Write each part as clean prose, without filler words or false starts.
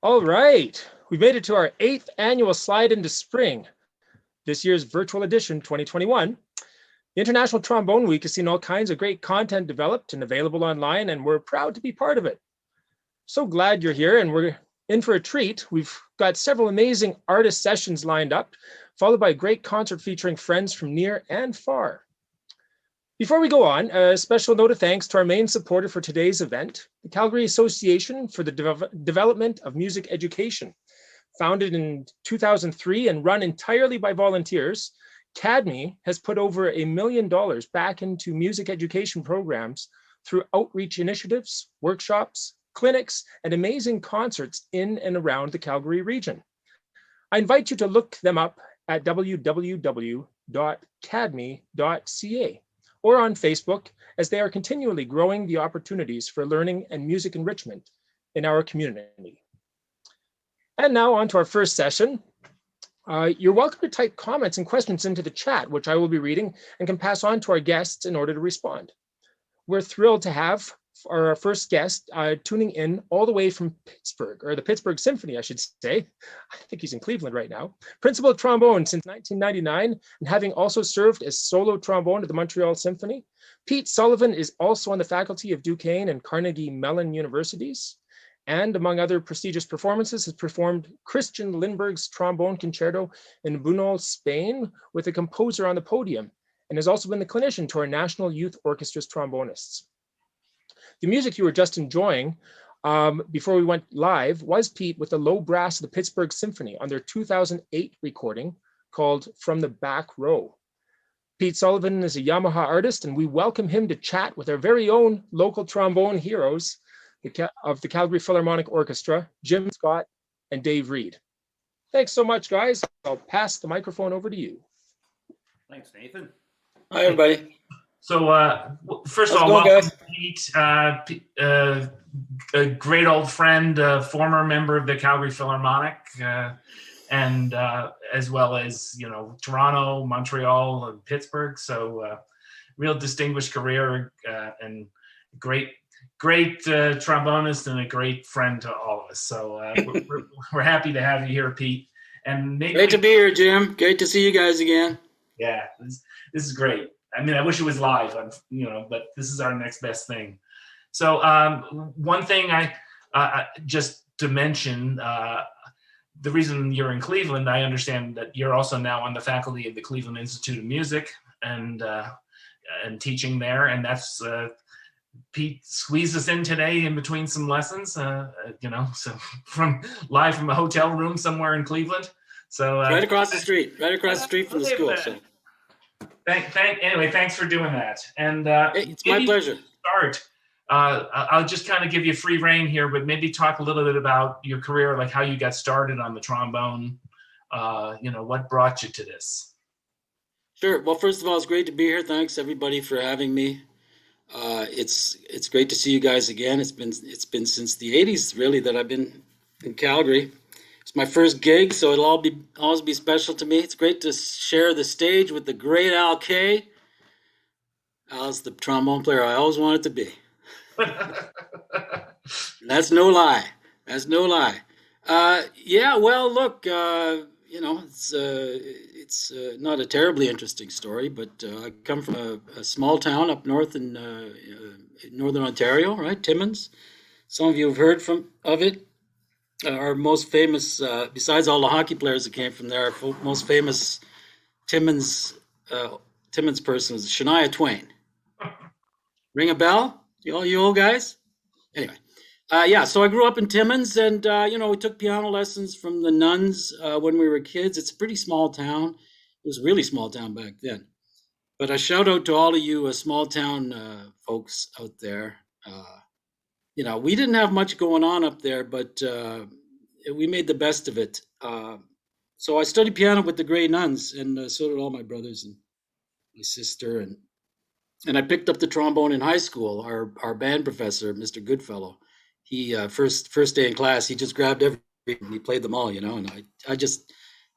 All right, we've made it to our 8th annual Slide into Spring, this year's virtual edition 2021. The International Trombone Week has seen all kinds of great content developed and available online, and we're proud to be part of it. So glad you're here, and we're in for a treat. We've got several amazing artist sessions lined up, followed by a great concert featuring friends from near and far. Before we go on, a special note of thanks to our main supporter for today's event, the Calgary Association for the Development of Music Education. Founded in 2003 and run entirely by volunteers, CADME has put over $1 million back into music education programs through outreach initiatives, workshops, clinics, and amazing concerts in and around the Calgary region. I invite you to look them up at www.cadme.ca or on Facebook, as they are continually growing the opportunities for learning and music enrichment in our community. And now on to our first session. You're welcome to type comments and questions into the chat, which I will be reading and can pass on to our guests in order to respond. We're thrilled to have our first guest tuning in all the way from Pittsburgh, or the Pittsburgh Symphony, I should say. I think he's in Cleveland right now. Principal trombone since 1999, and having also served as solo trombone at the Montreal Symphony. Pete Sullivan is also on the faculty of Duquesne and Carnegie Mellon Universities, and among other prestigious performances, has performed Christian Lindbergh's trombone concerto in Bunol, Spain, with a composer on the podium, and has also been the clinician to our National Youth Orchestra's trombonists. The music you were just enjoying before we went live was Pete with the low brass of the Pittsburgh Symphony on their 2008 recording called From the Back Row. Pete Sullivan is a Yamaha artist, and we welcome him to chat with our very own local trombone heroes of the Calgary Philharmonic Orchestra, Jim Scott and Dave Reid. Thanks so much, guys. I'll pass the microphone over to you. Thanks, Nathan. Hi, everybody. So first of all, welcome, Pete, a great old friend, former member of the Calgary Philharmonic, and as well as, Toronto, Montreal, and Pittsburgh. So real distinguished career and great trombonist and a great friend to all of us. So we're happy to have you here, Pete. And great to be here, Jim. Great to see you guys again. Yeah, this is great. I mean, I wish it was live, but this is our next best thing. So one thing I just to mention, the reason you're in Cleveland, I understand that you're also now on the faculty of the Cleveland Institute of Music and teaching there. And that's Pete squeezed us in today in between some lessons, so from live from a hotel room somewhere in Cleveland. So right across the street from the school. So. Anyway, thanks for doing that. And it's my pleasure. Start. I'll just kind of give you free rein here, but maybe talk a little bit about your career, like how you got started on the trombone. What brought you to this? Sure. Well, first of all, it's great to be here. Thanks everybody for having me. It's great to see you guys again. It's been since the '80s really that I've been in Calgary. It's my first gig, so it'll always be special to me. It's great to share the stage with the great Al Kay. Al's the trombone player I always wanted to be. That's no lie. Yeah, well, look, it's not a terribly interesting story, but I come from a small town up north in northern Ontario, right? Timmins. Some of you have heard of it. Our most famous, besides all the hockey players that came from there, our most famous Timmins person was Shania Twain. Ring a bell? You old guys? Anyway, so I grew up in Timmins, and we took piano lessons from the nuns when we were kids. It's a pretty small town. It was a really small town back then. But a shout out to all of you small town folks out there. We didn't have much going on up there, but we made the best of it. So I studied piano with the Grey Nuns, and so did all my brothers and my sister. And I picked up the trombone in high school. Our band professor, Mr. Goodfellow, he first day in class, he just grabbed everything and he played them all, and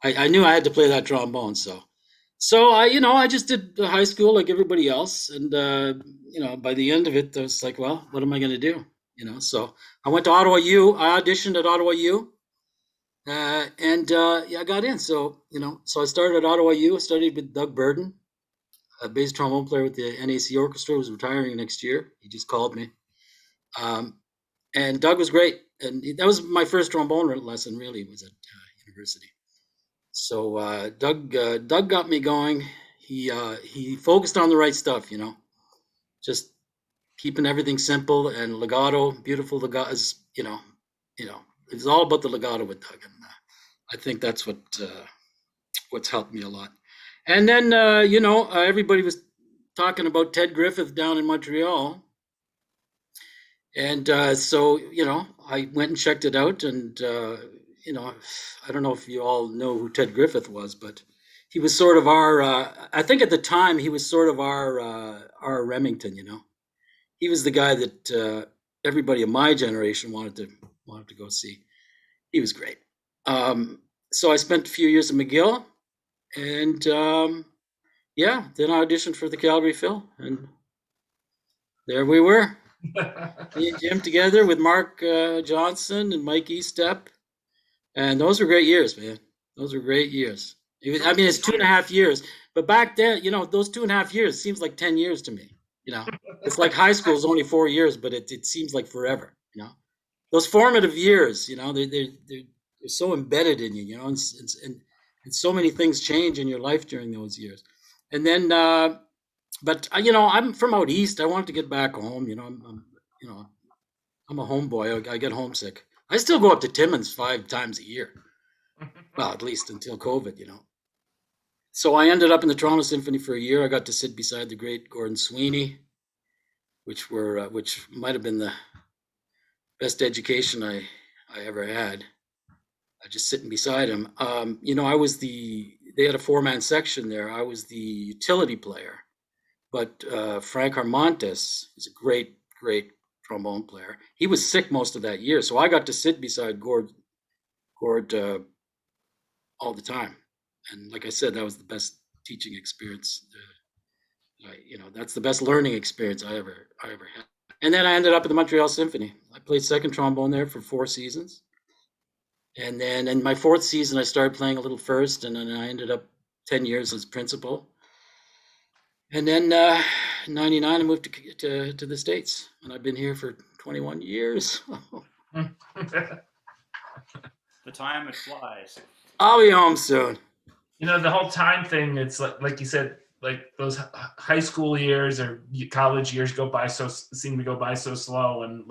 I knew I had to play that trombone. So I just did high school like everybody else. And, by the end of it, I was like, well, what am I going to do? So I went to Ottawa U. I auditioned at Ottawa U, and I got in. So so I started at Ottawa U. I studied with Doug Burden, a bass trombone player with the NAC Orchestra, who's retiring next year. He just called me, and Doug was great. And that was my first trombone lesson. Really, was at university. So Doug got me going. He focused on the right stuff. Just keeping everything simple and legato, beautiful legato. It's all about the legato with Doug, and I think that's what's helped me a lot. And then everybody was talking about Ted Griffith down in Montreal, and so I went and checked it out, and I don't know if you all know who Ted Griffith was, but he was sort of our. I think at the time he was sort of our Remington. He was the guy that everybody of my generation wanted to go see. He was great. So I spent a few years at McGill, and then I auditioned for the Calgary Phil, and there we were, me and Jim together with Mark Johnson and Mike Eastep, and those were great years, man. Those were great years. I mean, it's 2.5 years, but back then, those 2.5 years seems like 10 years to me. It's like high school is only 4 years, but it seems like forever. Those formative years, they're so embedded in you, and so many things change in your life during those years. And then, but I'm from out east. I wanted to get back home. I'm a homeboy. I get homesick. I still go up to Timmins 5 times a year. Well, at least until COVID, So I ended up in the Toronto Symphony for a year. I got to sit beside the great Gordon Sweeney, which might have been the best education I ever had. Just sitting beside him. They had a 4-man section there. I was the utility player, but Frank Harmontes is a great trombone player. He was sick most of that year, so I got to sit beside Gord all the time. And like I said, that was the best teaching experience. That's the best learning experience I ever had. And then I ended up at the Montreal Symphony. I played second trombone there for 4 seasons. And then in my 4th season, I started playing a little first, and then I ended up 10 years as principal. And then in 99, I moved to the States, and I've been here for 21 years. The time it flies. I'll be home soon. The whole time thing, it's like you said, like those high school years or college years seem to go by so slow, and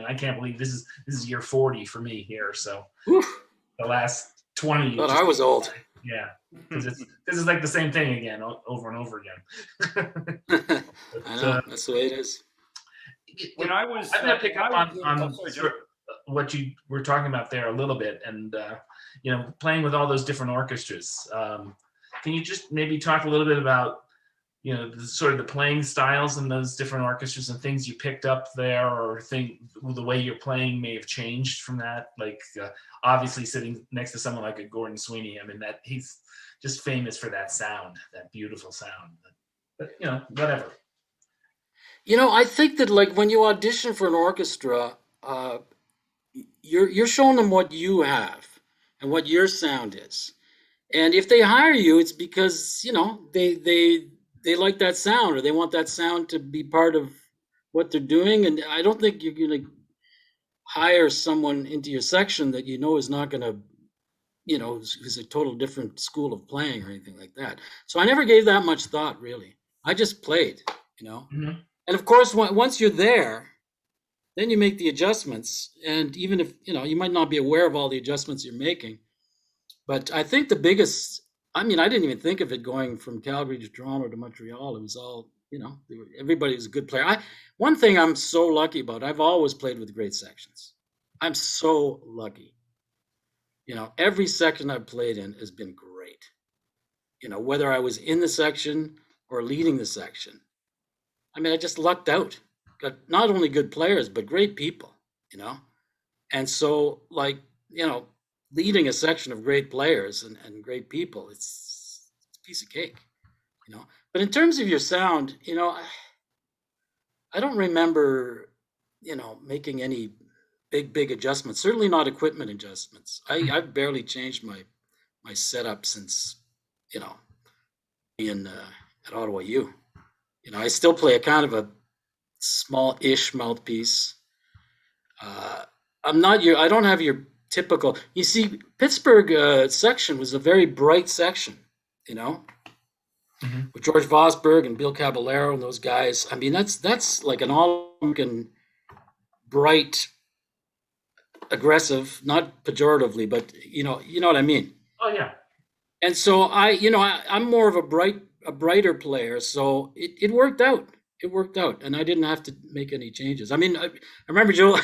I can't believe this is year 40 for me here. So the last 20 years. But I was old. Yeah, because this is like the same thing again, over and over again. I know, that's the way it is. When I was, I'm going to pick up on what you were talking about there a little bit, and playing with all those different orchestras. Can you just maybe talk a little bit about the playing styles in those different orchestras and things you picked up there, or the way you're playing may have changed from that? Obviously sitting next to someone like a Gordon Sweeney, I mean, that he's just famous for that sound, that beautiful sound. But whatever. I think that when you audition for an orchestra, you're showing them what you have and what your sound is. And if they hire you, it's because they like that sound, or they want that sound to be part of what they're doing. And I don't think you're going to hire someone into your section that is not going to, who's a total different school of playing or anything like that. So I never gave that much thought, really. I just played, Mm-hmm. And of course, once you're there, then you make the adjustments. And even if, you might not be aware of all the adjustments you're making, but I think the biggest, I didn't even think of it going from Calgary to Toronto to Montreal. It was all, everybody was a good player. One thing I'm so lucky about, I've always played with great sections. I'm so lucky. Every section I've played in has been great. Whether I was in the section or leading the section. I just lucked out. Got not only good players, but great people, And so, leading a section of great players and great people, it's a piece of cake, But in terms of your sound, I don't remember making any big adjustments. Certainly not equipment adjustments. I've barely changed my setup since being at Ottawa U. I still play a kind of a small-ish mouthpiece. I don't have your typical. You see, Pittsburgh section was a very bright section. With George Vosberg and Bill Caballero and those guys. I mean, that's like an all-American, bright, aggressive, not pejoratively, but you know what I mean. Oh yeah. And so I'm more of a brighter player, so it worked out. It worked out, and I didn't have to make any changes. I mean, I remember Joe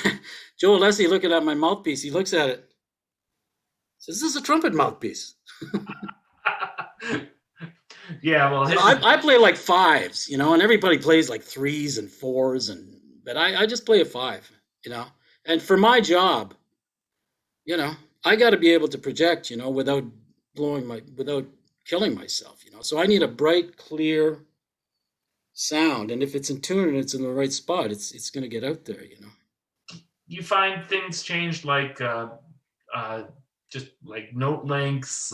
Alessi looking at my mouthpiece. He looks at it, says, "This is a trumpet mouthpiece." Yeah, well, I play like fives, and everybody plays like threes and fours, but I just play a five, And for my job, I got to be able to project, without without killing myself, So I need a bright, clear sound, and if it's in tune and it's in the right spot, it's going to get out there, You find things changed, like just like note lengths.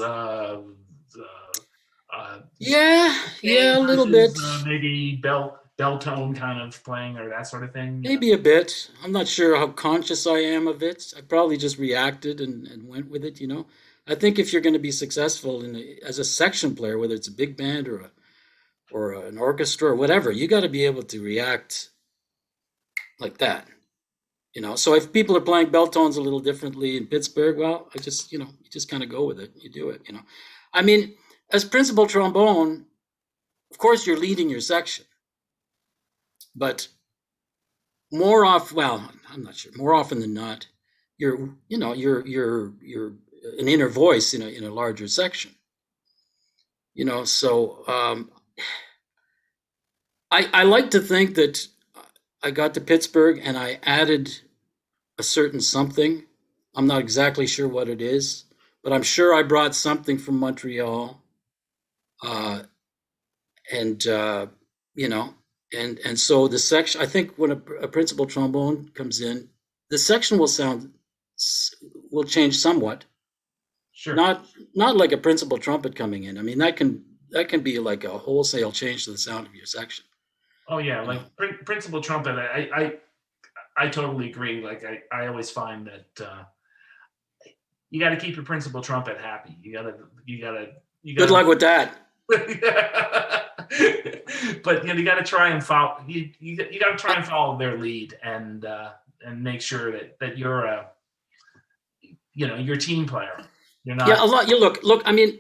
Yeah, a little bit. Maybe bell tone kind of playing or that sort of thing. Maybe a bit. I'm not sure how conscious I am of it. I probably just reacted and went with it. I think if you're going to be successful as a section player, whether it's a big band or an orchestra or whatever, you got to be able to react like that. So if people are playing bell tones a little differently in Pittsburgh, well, I just you just kind of go with it. You do it. I mean, as principal trombone, of course, you're leading your section, but more often than not, you're an inner voice in a larger section. So I like to think that I got to Pittsburgh and I added a certain something. I'm not exactly sure what it is, but I'm sure I brought something from Montreal. And so the section, I think when a principal trombone comes in, the section will change somewhat. Sure. Not like a principal trumpet coming in. I mean, that can be like a wholesale change to the sound of your section. Oh yeah, like principal trumpet. I totally agree. Like I always find that you got to keep your principal trumpet happy. You gotta. Good luck with that. But you got to try and follow. You got to try and follow their lead and make sure that you're a your team player. You're not. Yeah, a lot. You look. I mean,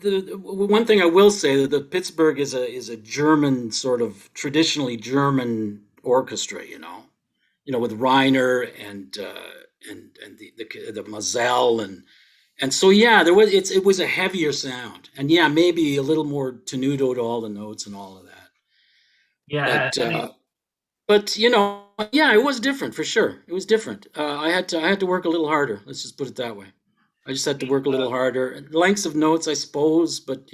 the one thing I will say that the Pittsburgh is a German, sort of traditionally German orchestra. With Reiner and the Moselle and so it was a heavier sound, and maybe a little more tenuto to all the notes and all of that. Yeah, but it was different for sure. It was different. I had to work a little harder. Let's just put it that way. I just had to work a little harder. Lengths of notes, I suppose, but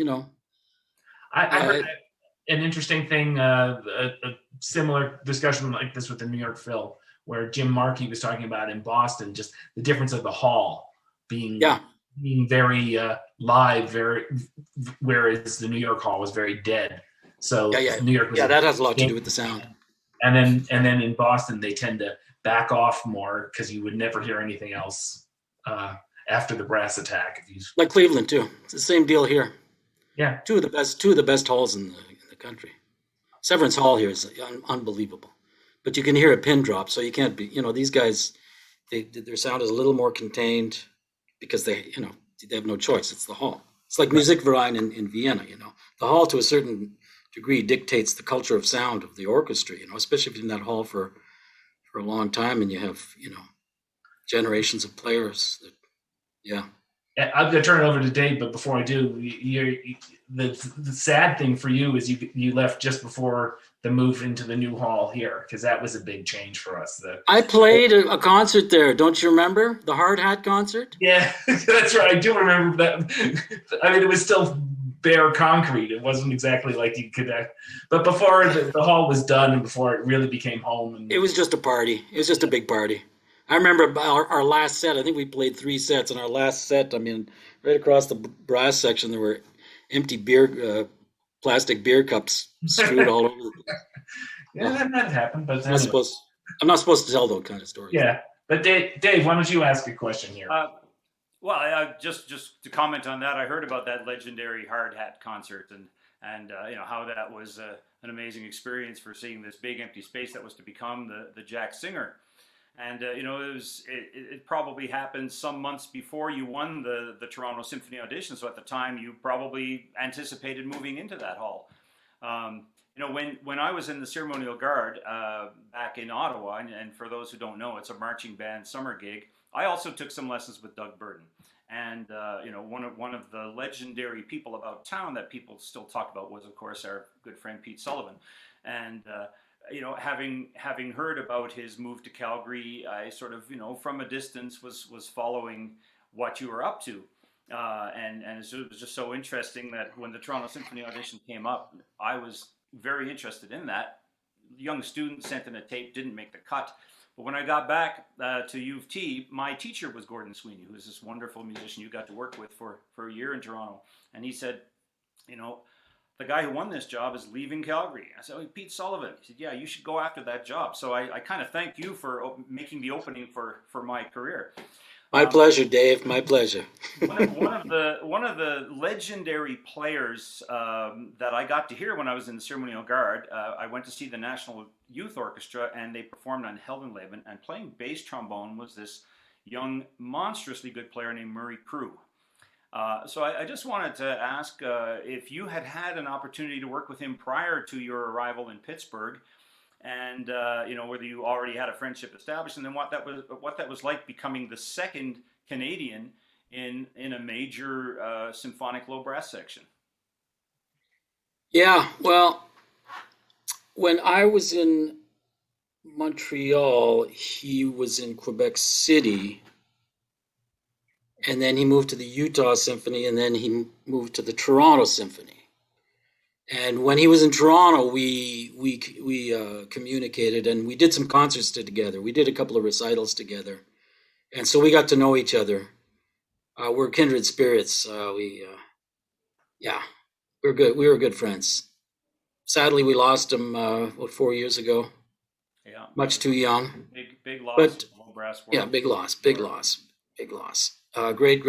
I heard an interesting thing, a similar discussion like this with the New York Phil, where Jim Markey was talking about in Boston, just the difference of the hall being very live, whereas the New York hall was very dead. So New York was that has a lot to do with the sound. And then in Boston they tend to back off more because you would never hear anything else after the brass attack. Like Cleveland too. It's the same deal here. Yeah, two of the best halls in the country. Severance Hall here is unbelievable, but you can hear a pin drop, so you can't be. These guys, their sound is a little more contained because they have no choice. It's the hall. It's like Musikverein in Vienna. The hall to a certain degree dictates the culture of sound of the orchestra. Especially if you're in that hall for a long time and you have generations of players. I'm gonna turn it over to Dave, but before I do, the sad thing for you is you left just before the move into the new hall here, because that was a big change for us. I played a concert there. Don't you remember the Hard Hat concert? Yeah, that's right. I do remember that. I mean, it was still bare concrete. It wasn't exactly like you could, but before the hall was done and before it really became home. And It was just a party. It was just a big party. I remember our last set. I think we played 3 sets, and our last set, I mean, right across the brass section, there were empty plastic beer cups strewed all over the place. Yeah, that happened. But I'm not supposed to tell those kind of stories. Yeah, but Dave, why don't you ask a question here? Well, just to comment on that, I heard about that legendary hard hat concert and you know how that was an amazing experience for seeing this big empty space that was to become the Jack Singer. And you know, it probably happened some months before you won the Toronto Symphony audition. So at the time, you probably anticipated moving into that hall. You know, when I was in the ceremonial guard back in Ottawa, and for those who don't know, it's a marching band summer gig. I also took some lessons with Doug Burton, and you know, one of the legendary people about town that people still talk about was, of course, our good friend Pete Sullivan, and. You know, having heard about his move to Calgary, I sort of, you know, from a distance was following what you were up to, and it was just so interesting that when the Toronto Symphony audition came up, I was very interested in that. Young student sent in a tape, didn't make the cut, but when I got back to U of T, my teacher was Gordon Sweeney, who is this wonderful musician you got to work with for a year in Toronto, and he said, you know, the guy who won this job is leaving Calgary. I said, oh, Pete Sullivan. He said, yeah, you should go after that job. So I kind of thank you for making the opening for my career. My pleasure, Dave. My pleasure. one of the legendary players that I got to hear when I was in the ceremonial guard, I went to see the National Youth Orchestra, and they performed on Heldenleben, and playing bass trombone was this young, monstrously good player named Murray Crew. So I just wanted to ask if you had an opportunity to work with him prior to your arrival in Pittsburgh, and you know, whether you already had a friendship established, and then what that was like becoming the second Canadian in a major symphonic low brass section. Yeah, well, when I was in Montreal, he was in Quebec City. And then he moved to the Utah Symphony, and then he moved to the Toronto Symphony. And when he was in Toronto, we communicated, and we did some concerts together. We did a couple of recitals together, and so we got to know each other. We're kindred spirits. We're good. We were good friends. Sadly, we lost him 4 years ago. Yeah, much too young. Big loss. But low brass world. yeah, big loss. Great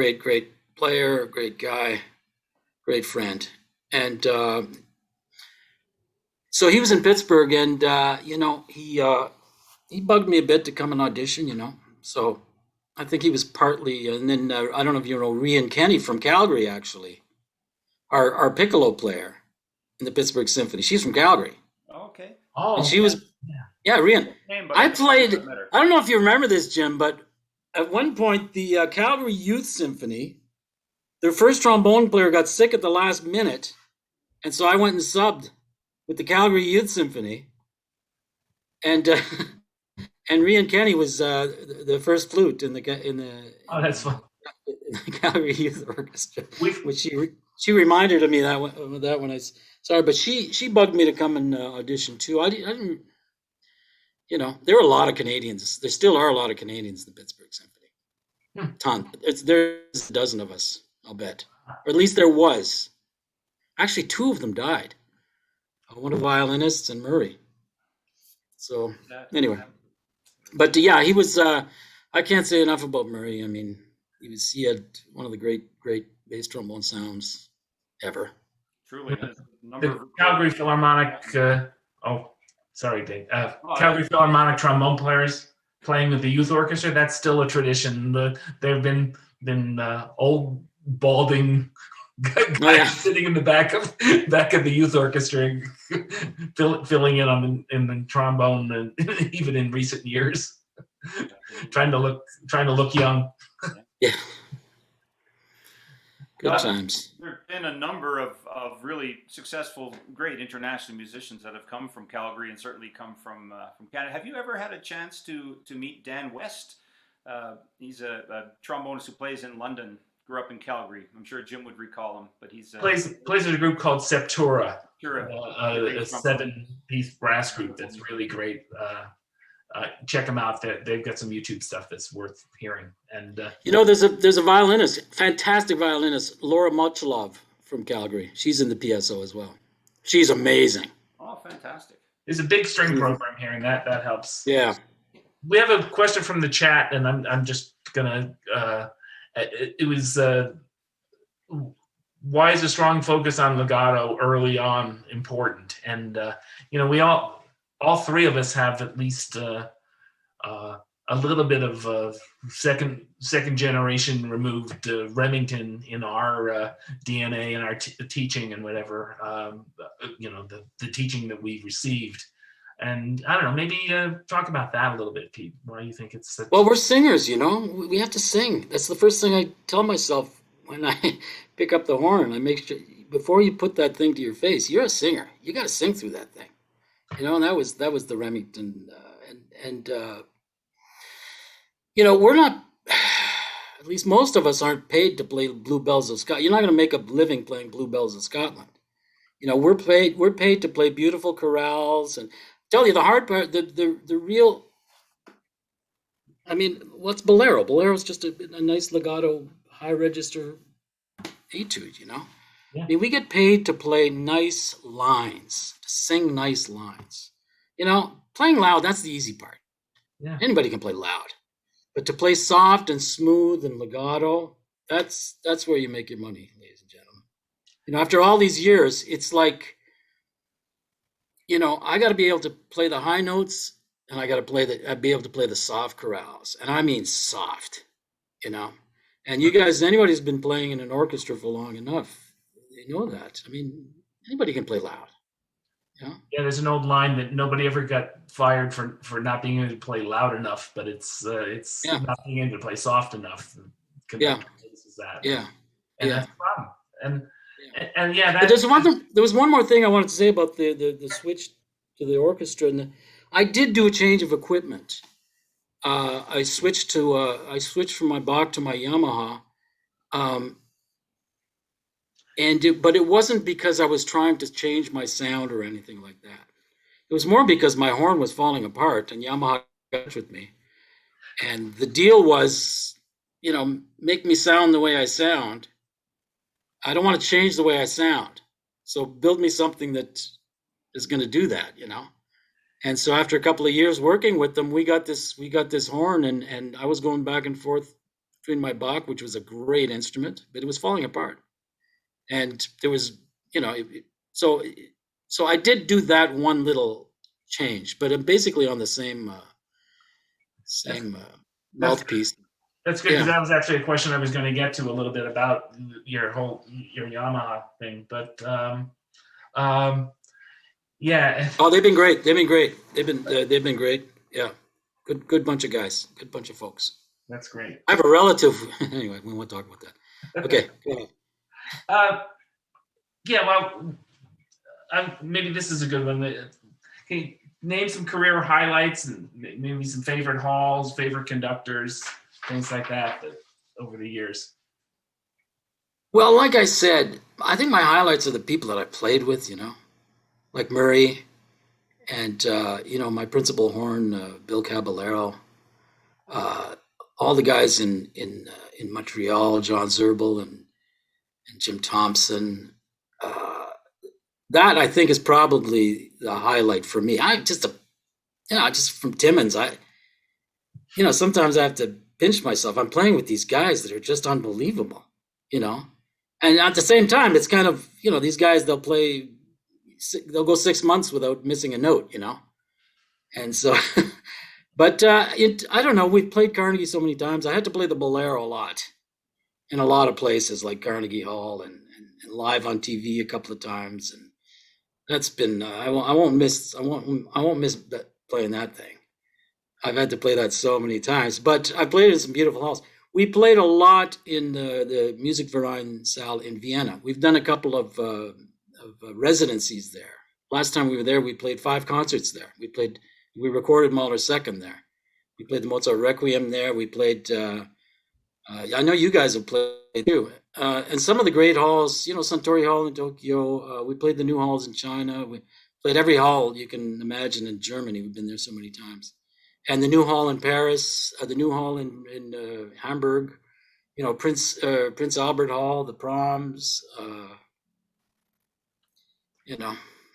player, great guy, great friend. And so he was in Pittsburgh, and you know, he bugged me a bit to come and audition, you know. So I think he was partly, and then I don't know if you know Reid Kenny from Calgary, actually, our piccolo player in the Pittsburgh Symphony. She's from Calgary. Okay. Oh, and she was, yeah, Reid. I played. I don't know if you remember this, Jim, but at one point, the Calgary Youth Symphony, their first trombone player got sick at the last minute, and so I went and subbed with the Calgary Youth Symphony, and Reid Kenny was the first flute in the Oh, that's fun. in the Calgary Youth Orchestra, which she reminded me that when I sorry, but she bugged me to come and audition too. I didn't. You know, there were a lot of Canadians. There still are a lot of Canadians in the Pittsburgh Symphony. Ton. There's a dozen of us, I'll bet. Or at least there was. Actually, 2 of them died. One of the violinists and Murray. So, anyway. But yeah, he was, I can't say enough about Murray. I mean, he had one of the great bass trombone sounds ever. Truly. The Calgary Philharmonic, sorry, Dave. Calgary Philharmonic trombone players playing with the youth orchestra, that's still a tradition. There have been old balding guys sitting in the back of the youth orchestra filling in in the trombone, and even in recent years trying to look young. Yeah. Good times. There have been a number of really successful, great international musicians that have come from Calgary and certainly come from Canada. Have you ever had a chance to meet Dan West? He's a trombonist who plays in London grew up in Calgary. I'm sure Jim would recall him, but he's plays in a group called Septura, sure, a 7-piece brass group that's really great. Check them out. They've got some YouTube stuff that's worth hearing. And there's a violinist, fantastic violinist, Laura Muchalov from Calgary. She's in the PSO as well. She's amazing. Oh, fantastic! There's a big string program here, and that helps. Yeah. We have a question from the chat, and I'm just gonna. It was why is a strong focus on legato early on important? And we all three of us have at least a little bit of second generation removed Remington in our DNA and our teaching and whatever. The teaching that we received. And I don't know, maybe talk about that a little bit, Pete. Why do you think it's such... Well, we're singers, we have to sing. That's the first thing I tell myself when I pick up the horn. I make sure, before you put that thing to your face, you're a singer. You got to sing through that thing. And that was the Remington. We're not, at least most of us aren't paid to play Blue Bells of Scotland. You're not going to make a living playing Blue Bells of Scotland. We're paid to play beautiful chorales. And tell you the hard part, the real, what's bolero? Bolero is just a nice legato, high register etude, Yeah. We get paid to play nice lines, to sing nice lines. Playing loud, that's the easy part. Yeah. Anybody can play loud. But to play soft and smooth and legato, that's where you make your money, ladies and gentlemen. After all these years, it's like, I got to be able to play the high notes, and I got to be able to play the soft chorales. And I mean soft, And you guys, anybody who's been playing in an orchestra for long enough, they know that. Anybody can play loud. Yeah. Yeah, there's an old line that nobody ever got fired for not being able to play loud enough, but it's not being able to play soft enough. Yeah. That. Yeah. And that's the problem. And there was one more thing I wanted to say about the switch to the orchestra. And I did do a change of equipment. I switched from my Bach to my Yamaha. But it wasn't because I was trying to change my sound or anything like that. It was more because my horn was falling apart and Yamaha got in touch with me. And the deal was, make me sound the way I sound. I don't want to change the way I sound. So build me something that is going to do that, And so after a couple of years working with them, we got this horn and I was going back and forth between my Bach, which was a great instrument, but it was falling apart. And there was, so I did do that one little change, but I'm basically on the same mouthpiece. That's good, because that was actually a question I was going to get to a little bit about your Yamaha thing. But yeah. Oh, they've been great. They've been great. Yeah, good bunch of guys. Good bunch of folks. That's great. I have a relative. Anyway, we won't talk about that. Okay, go ahead. Maybe this is a good one. Can you name some career highlights and maybe some favorite halls, favorite conductors, things like that over the years? Well, like I said, I think my highlights are the people that I played with, like Murray and, my principal horn, Bill Caballero, all the guys in Montreal, John Zerbel and Jim Thompson. That I think is probably the highlight for me. Just from Timmins, sometimes I have to pinch myself. I'm playing with these guys that are just unbelievable, and at the same time, it's kind of, these guys, they'll go 6 months without missing a note, and so, but I don't know. We've played Carnegie so many times. I had to play the Bolero a lot in a lot of places like Carnegie Hall and live on TV a couple of times, and that's been I won't miss that, playing that thing. I've had to play that so many times, but I played in some beautiful halls. We played a lot in the Musikverein Saal in Vienna. We've done a couple of residencies there. Last time we were there, we played 5 concerts there. We recorded Mahler's Second there. We played the Mozart Requiem there. We played I know you guys have played too. And some of the great halls, Suntory Hall in Tokyo. We played the new halls in China. We played every hall you can imagine in Germany. We've been there so many times. And the new hall in Paris, the new hall in Hamburg, Prince Albert Hall, the Proms.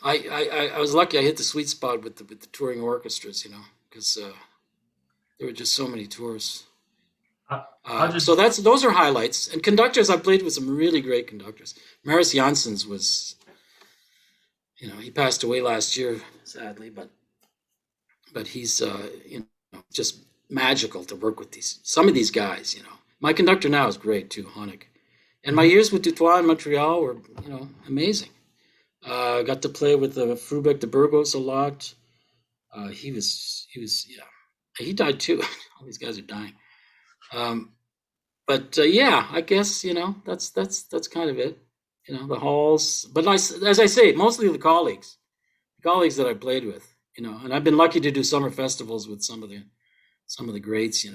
I was lucky. I hit the sweet spot with the touring orchestras, because there were just so many tours. So those are highlights. And conductors, I played with some really great conductors. Maris Janssens was, he passed away last year, sadly, but he's just magical to work with some of these guys. My conductor now is great too, Honig. And my years with Dutoit in Montreal were amazing. I got to play with Frubeck de Burgos a lot. He died too. All these guys are dying. I guess that's kind of it. The halls, but as I say, mostly the colleagues that I played with. And I've been lucky to do summer festivals with some of the greats.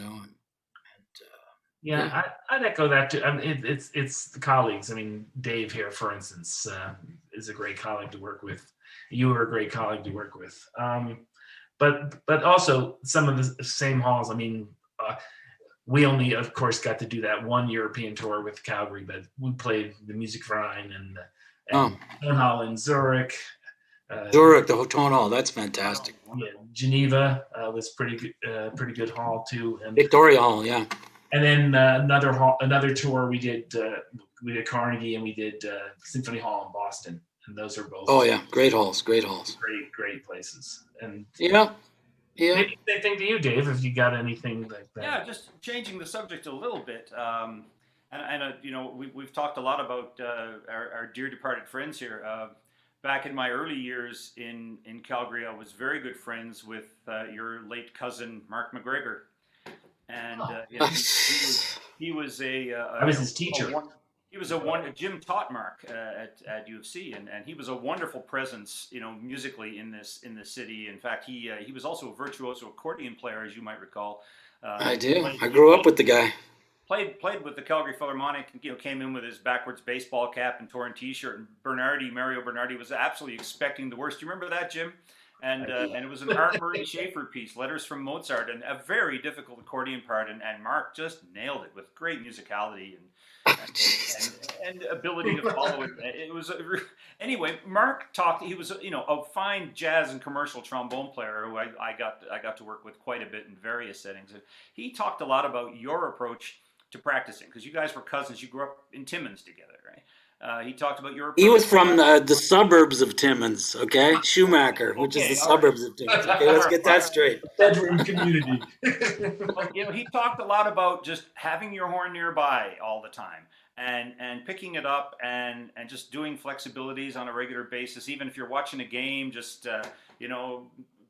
I'd echo that too. I mean, it's the colleagues. I mean, Dave here, for instance, is a great colleague to work with. You were a great colleague to work with. But also some of the same halls. I mean, we only, of course, got to do that one European tour with Calgary, but we played the Musikverein and Tonhall in Zurich. Zurich, the Tonhall, that's fantastic. Yeah, Geneva was pretty good hall too. And Victoria Hall, yeah. And then another tour we did Carnegie, and we did Symphony Hall in Boston, and those are both. Oh yeah, great halls. Great places. And yeah. Maybe same thing to you, Dave, if you got anything like that. Yeah, just changing the subject a little bit. We've talked a lot about our dear departed friends here. Back in my early years in Calgary, I was very good friends with your late cousin, Mark McGregor. And he was I was his teacher. He was Jim taught Mark at U of C, and he was a wonderful presence, musically in this city. In fact, he was also a virtuoso accordion player, as you might recall. I do. I grew up with the guy. Played with the Calgary Philharmonic. Came in with his backwards baseball cap and torn T-shirt. And Mario Bernardi was absolutely expecting the worst. Do you remember that, Jim? And it was an Art Murray Schaefer piece, Letters from Mozart, and a very difficult accordion part. And Mark just nailed it with great musicality and ability to follow it. It was anyway. Mark talked. He was a fine jazz and commercial trombone player who I got to work with quite a bit in various settings. And he talked a lot about your approach to practicing, because you guys were cousins. You grew up in Timmins together, right? He talked about your approach. He was from the suburbs of Timmins, okay? Schumacher, which is the suburbs of Timmins. Okay, let's get that straight. Bedroom community. He talked a lot about just having your horn nearby all the time and picking it up and just doing flexibilities on a regular basis. Even if you're watching a game, just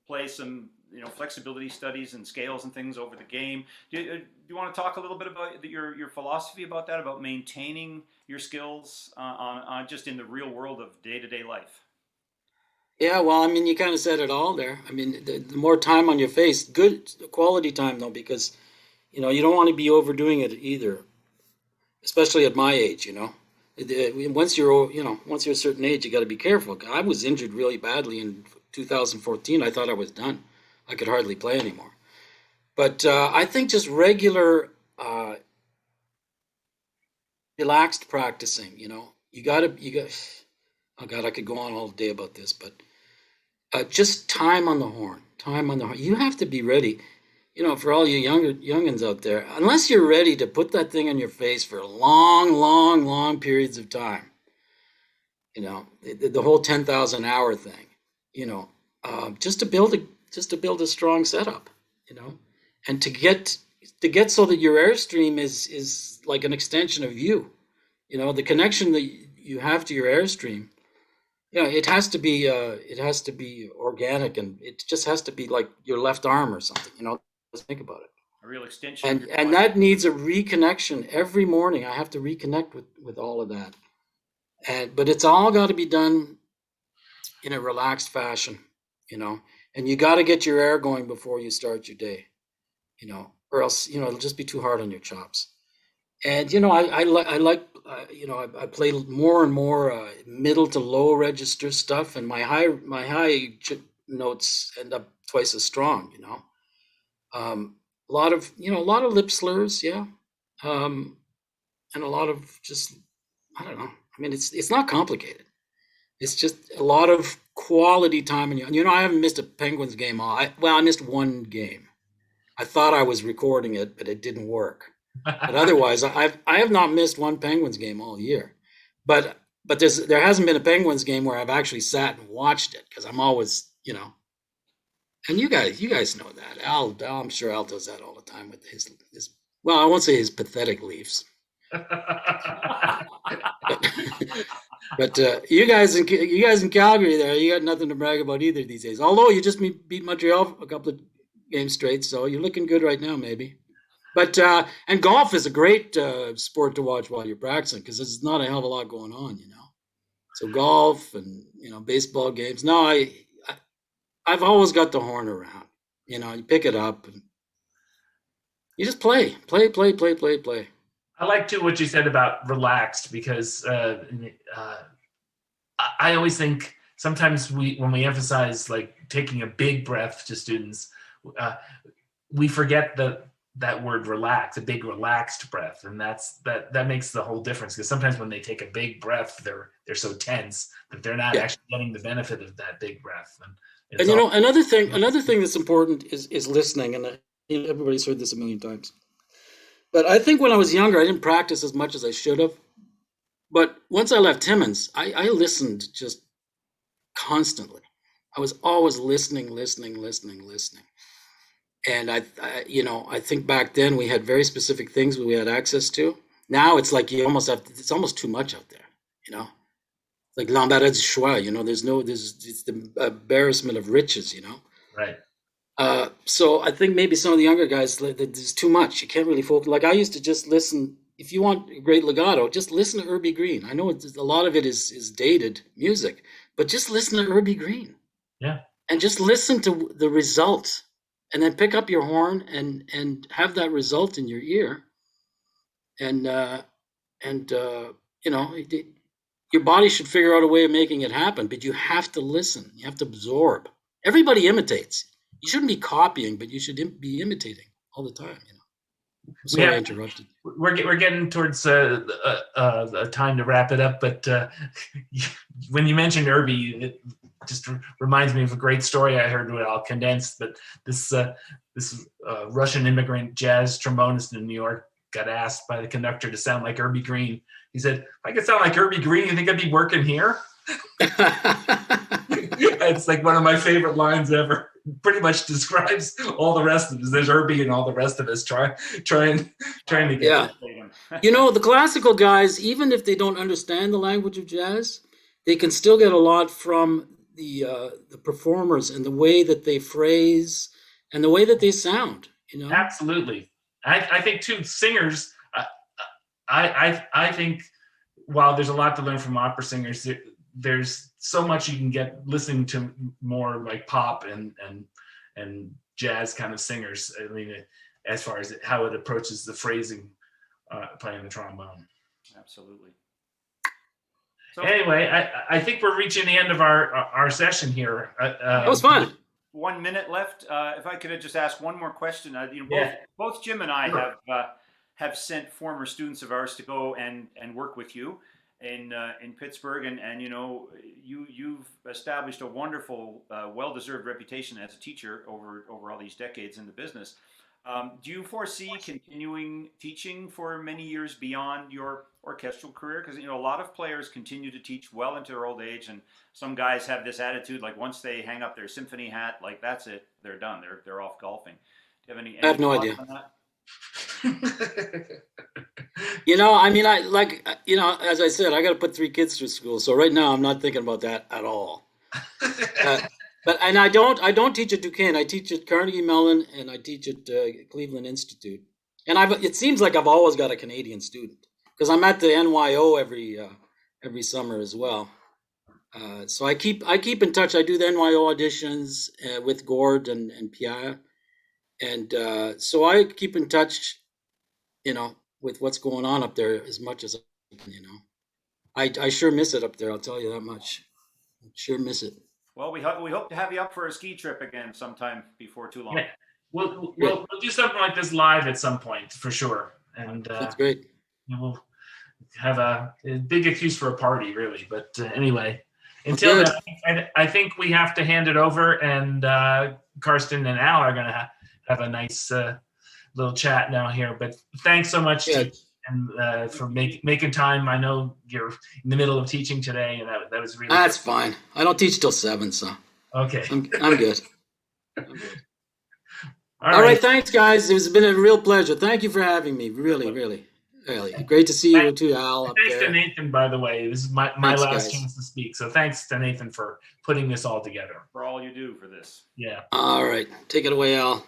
play some flexibility studies and scales and things over the game. Do you want to talk a little bit about your philosophy about that, about maintaining your skills on just in the real world of day-to-day life? Yeah, well, I mean, you kind of said it all there. I mean, the more time on your face, good quality time though, because you don't want to be overdoing it either, especially at my age. Once you're a certain age, you got to be careful. I was injured really badly in 2014. I thought I was done. I could hardly play anymore. But I think just regular, relaxed practicing, you got, oh God, I could go on all day about this, but just time on the horn. You have to be ready, for all you youngins out there, unless you're ready to put that thing on your face for long periods of time, the whole 10,000 hour thing, just to build a strong setup, and to get so that your airstream is like an extension of you, the connection that you have to your airstream. It has to be organic, and it just has to be like your left arm or something. Let's think about it. A real extension. And that needs a reconnection every morning. I have to reconnect with all of that, but it's all got to be done in a relaxed fashion, and you got to get your air going before you start your day, or else, it'll just be too hard on your chops. And I play more and more middle to low register stuff, and my high notes end up twice as strong. A lot of lip slurs, yeah, and a lot of just, I don't know. I mean, it's not complicated. It's just a lot of quality time, and I haven't missed a Penguins game. I missed one game. I thought I was recording it, but it didn't work. But otherwise, I have not missed one Penguins game all year. But there hasn't been a Penguins game where I've actually sat and watched it, because I'm always, and you guys know that. Al, I'm sure Al does that all the time with his well, I won't say his pathetic Leafs. But you guys in Calgary there, you got nothing to brag about either these days. Although you just beat Montreal a couple of games straight, so you're looking good right now, maybe. But and golf is a great sport to watch while you're practicing, because there's not a hell of a lot going on, So golf and baseball games. No, I've always got the horn around. You pick it up and you just play. I like too what you said about relaxed, because I always think sometimes when we emphasize like taking a big breath to students, we forget that word relax, a big relaxed breath, and that makes the whole difference, because sometimes when they take a big breath, they're so tense that they're not actually getting the benefit of that big breath. And another thing that's important is listening, and everybody's heard this a million times. But I think when I was younger, I didn't practice as much as I should have. But once I left Timmins, I listened just constantly. I was always listening. And I think back then we had very specific things we had access to. Now it's like it's almost too much out there, Like l'embarras du choix, it's the embarrassment of riches, Right. So I think maybe some of the younger guys, there's too much. You can't really focus. Like I used to just listen. If you want a great legato, just listen to Irby Green. I know a lot of it is dated music, but just listen to Irby Green. Yeah. And just listen to the result, and then pick up your horn and have that result in your ear. And your body should figure out a way of making it happen, but you have to listen. You have to absorb. Everybody imitates. You shouldn't be copying, but you should be imitating all the time. Sorry, I interrupted. We're getting towards a time to wrap it up, but when you mentioned Irby, it just reminds me of a great story I heard. I'll condense, but this Russian immigrant jazz trombonist in New York got asked by the conductor to sound like Irby Green. He said, "If I could sound like Irby Green, you think I'd be working here?" It's like one of my favorite lines ever. Pretty much describes all the rest of us. There's Irby and all the rest of us trying to get. Yeah. The classical guys, even if they don't understand the language of jazz, they can still get a lot from the performers and the way that they phrase and the way that they sound. Absolutely. I think too, singers. I think while there's a lot to learn from opera singers, there's so much you can get listening to more like pop and jazz kind of singers. I mean, as far as how it approaches the phrasing, playing the trombone. Absolutely. So, anyway, I think we're reaching the end of our session here. That was fun. 1 minute left. If I could just ask one more question. Both Jim and I have sent former students of ours to go and work with you in Pittsburgh, and you've established a wonderful, well-deserved reputation as a teacher over all these decades in the business. Do you foresee continuing teaching for many years beyond your orchestral career? Because a lot of players continue to teach well into their old age, and some guys have this attitude like once they hang up their symphony hat, like that's it, they're done, they're off golfing. Do you have any? I have no idea. On that? As I said, I got to put 3 kids through school. So right now I'm not thinking about that at all. And I don't teach at Duquesne. I teach at Carnegie Mellon and I teach at Cleveland Institute. And it seems like I've always got a Canadian student because I'm at the NYO every summer as well. So I keep in touch. I do the NYO auditions with Gord and Pia. And so I keep in touch, with what's going on up there as much as I can, I sure miss it up there. I'll tell you that much. I sure miss it. Well, we hope to have you up for a ski trip again sometime before too long. Yeah. We'll do something like this live at some point for sure. And that's great. We'll have a big excuse for a party, really. But anyway, until then, I think we have to hand it over, and Carsten and Al are going to have a nice little chat now here. But thanks so much and for making time. I know you're in the middle of teaching today, and that was really that's fine. I don't teach till 7, so okay. I'm good. All right, thanks, guys. It's been a real pleasure. Thank you for having me. Really, really, really great to see you too, Al. Thanks to Nathan, by the way. This is my last chance to speak. So thanks to Nathan for putting this all together. For all you do for this. Yeah. All right, take it away, Al.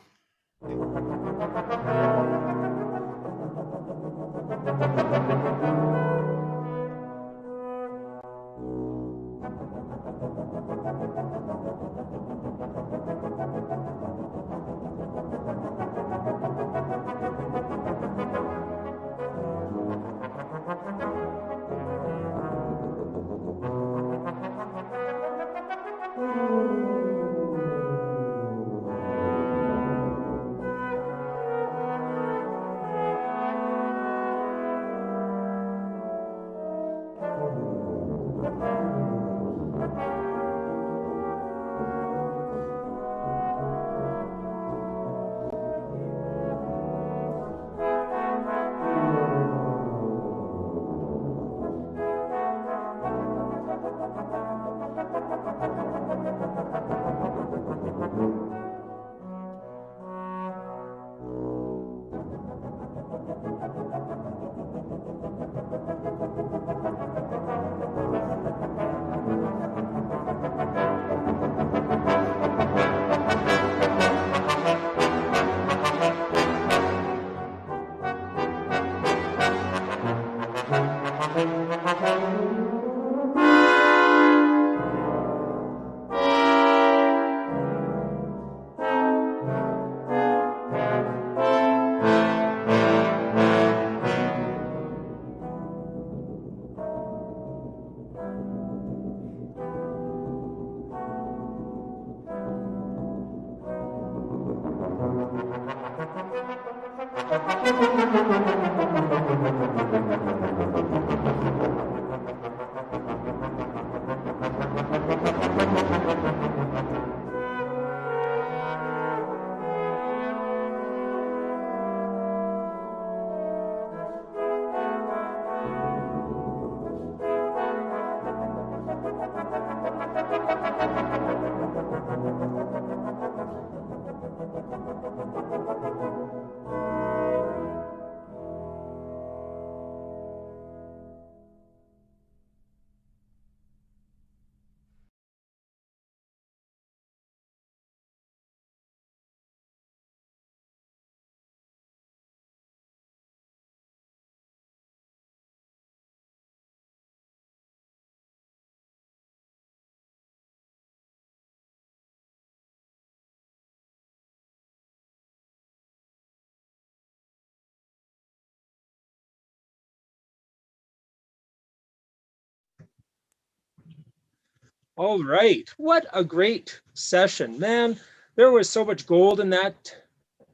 All right, what a great session, man. There was so much gold in that.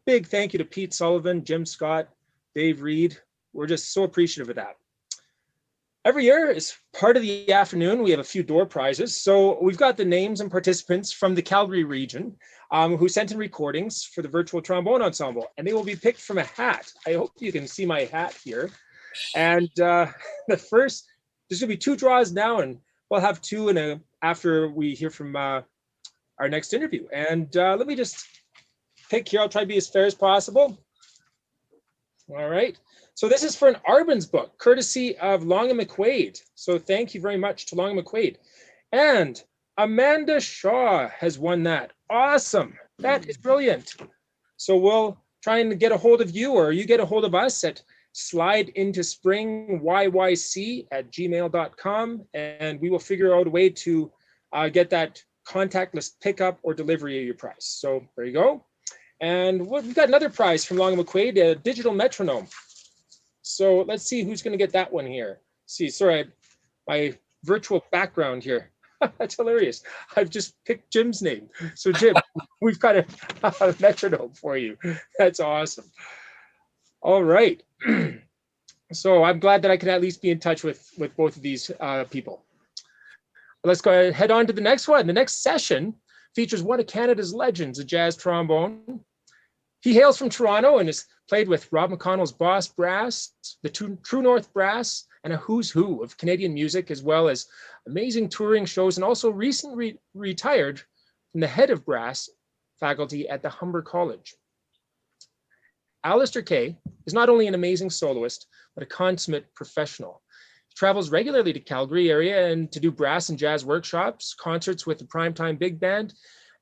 Big thank you to Pete Sullivan, Jim Scott, Dave Reid. We're just so appreciative of that. Every year, as part of the afternoon, we have a few door prizes. So we've got the names and participants from the Calgary region who sent in recordings for the virtual trombone ensemble, and they will be picked from a hat. I hope you can see my hat here. And the first, there's gonna be 2 draws now, and we'll have 2 after we hear from our next interview. And let me just pick here. I'll try to be as fair as possible. All right. So this is for an Arbon's book, courtesy of Long and McQuaid. So thank you very much to Long and McQuaid. And Amanda Shaw has won that. Awesome. That is brilliant. So we'll try and get a hold of you, or you get a hold of us at slideintospringyyc@gmail.com, and we will figure out a way to get that contactless pickup or delivery of your prize. So there you go. And we've got another prize from Long and McQuaid, a digital metronome. So let's see who's going to get that one here. See, sorry, my virtual background here. That's hilarious. I've just picked Jim's name. So Jim, we've got a metronome for you. That's awesome. All right. So I'm glad that I could at least be in touch with both of these people. Let's go ahead and head on to the next one. The next session features one of Canada's legends of jazz trombone. He hails from Toronto and has played with Rob McConnell's Boss Brass, the True North Brass, and a who's who of Canadian music, as well as amazing touring shows, and also recently retired from the head of brass faculty at the Humber College. Alastair Kay is not only an amazing soloist, but a consummate professional. He travels regularly to Calgary area and to do brass and jazz workshops, concerts with the Primetime Big Band,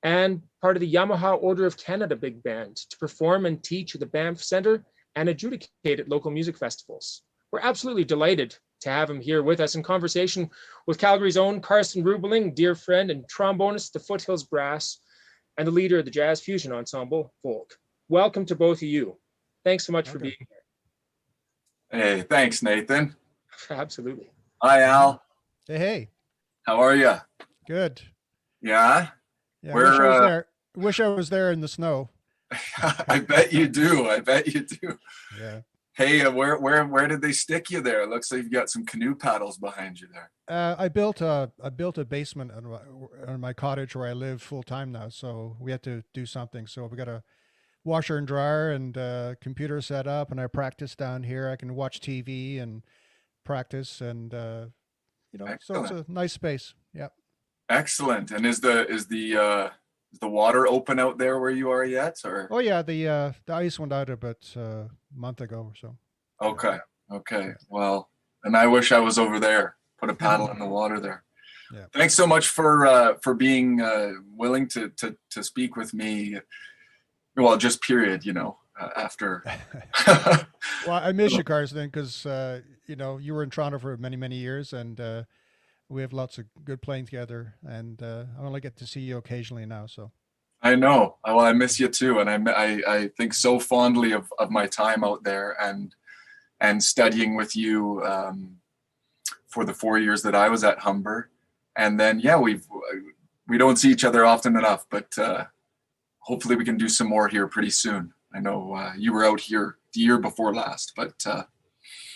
and part of the Yamaha Order of Canada Big Band to perform and teach at the Banff Centre and adjudicate at local music festivals. We're absolutely delighted to have him here with us in conversation with Calgary's own Carsten Rubeling, dear friend and trombonist, the Foothills Brass, and the leader of the Jazz Fusion Ensemble, Volk. Welcome to both of you. Thanks so much for being here. Hey, thanks, Nathan. Absolutely. Hi, Al. Hey. How are you? Good. Yeah? Yeah, wish I was there. Wish I was there in the snow. I bet you do. I bet you do. Yeah. Hey, where did they stick you there? It looks like you've got some canoe paddles behind you there. I built a basement on my cottage where I live full time now, so we had to do something. So we got a washer and dryer and computer set up, and I practice down here. I can watch TV and practice, and Excellent. So it's a nice space. Yeah. Excellent. And is the water open out there where you are yet, or? Oh yeah, the ice went out about a month ago or so. Okay. Well, and I wish I was over there. Put a paddle in the water there. Yeah. Thanks so much for being willing to speak with me. Well, just period, after. Well, I miss you, Carsten, because you were in Toronto for many years, and we have lots of good playing together, and I only get to see you occasionally now. So I know. Well, I miss you too, and I think so fondly of my time out there and studying with you for the 4 years that I was at Humber, and then we don't see each other often enough, but hopefully we can do some more here pretty soon. I know you were out here the year before last, but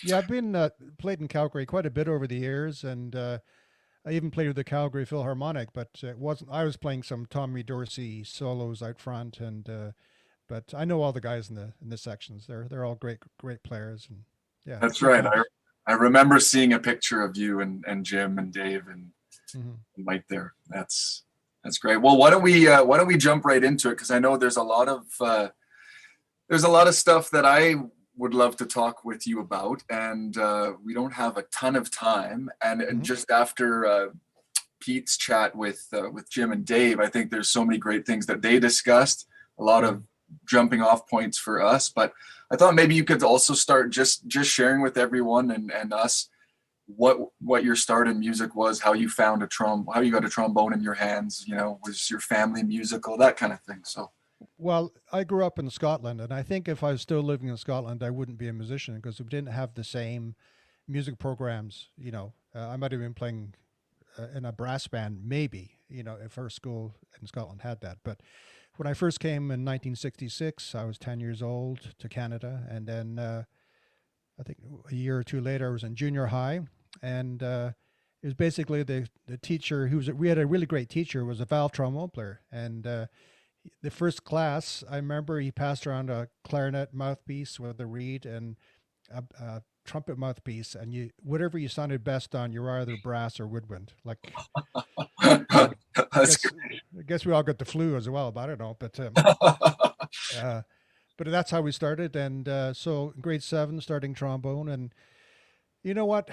yeah, I've been played in Calgary quite a bit over the years, and I even played with the Calgary Philharmonic, but it wasn't. I was playing some Tommy Dorsey solos out front, and but I know all the guys in the sections. They're all great players, and yeah. That's right. I remember seeing a picture of you and Jim and Dave and Mike there. That's great. Well, why don't we jump right into it, because I know there's a lot of stuff that I would love to talk with you about, and we don't have a ton of time. And just after Pete's chat with Jim and Dave, I think there's so many great things that they discussed, a lot of jumping off points for us. But I thought maybe you could also start just sharing with everyone and us what your start in music was, how you found how you got a trombone in your hands, was your family musical, that kind of thing. So. Well, I grew up in Scotland, and I think if I was still living in Scotland, I wouldn't be a musician, because we didn't have the same music programs. I might have been playing in a brass band, maybe, if our school in Scotland had that. But when I first came in 1966, I was 10 years old to Canada. And then I think a year or two later, I was in junior high. And it was basically the teacher we had a really great teacher, was a valve trombone player. And the first class, I remember he passed around a clarinet mouthpiece with a reed and a trumpet mouthpiece, and whatever you sounded best on, you were either brass or woodwind. Like, I guess we all got the flu as well, but I don't know. But that's how we started, and so in grade 7, starting trombone, and you know what?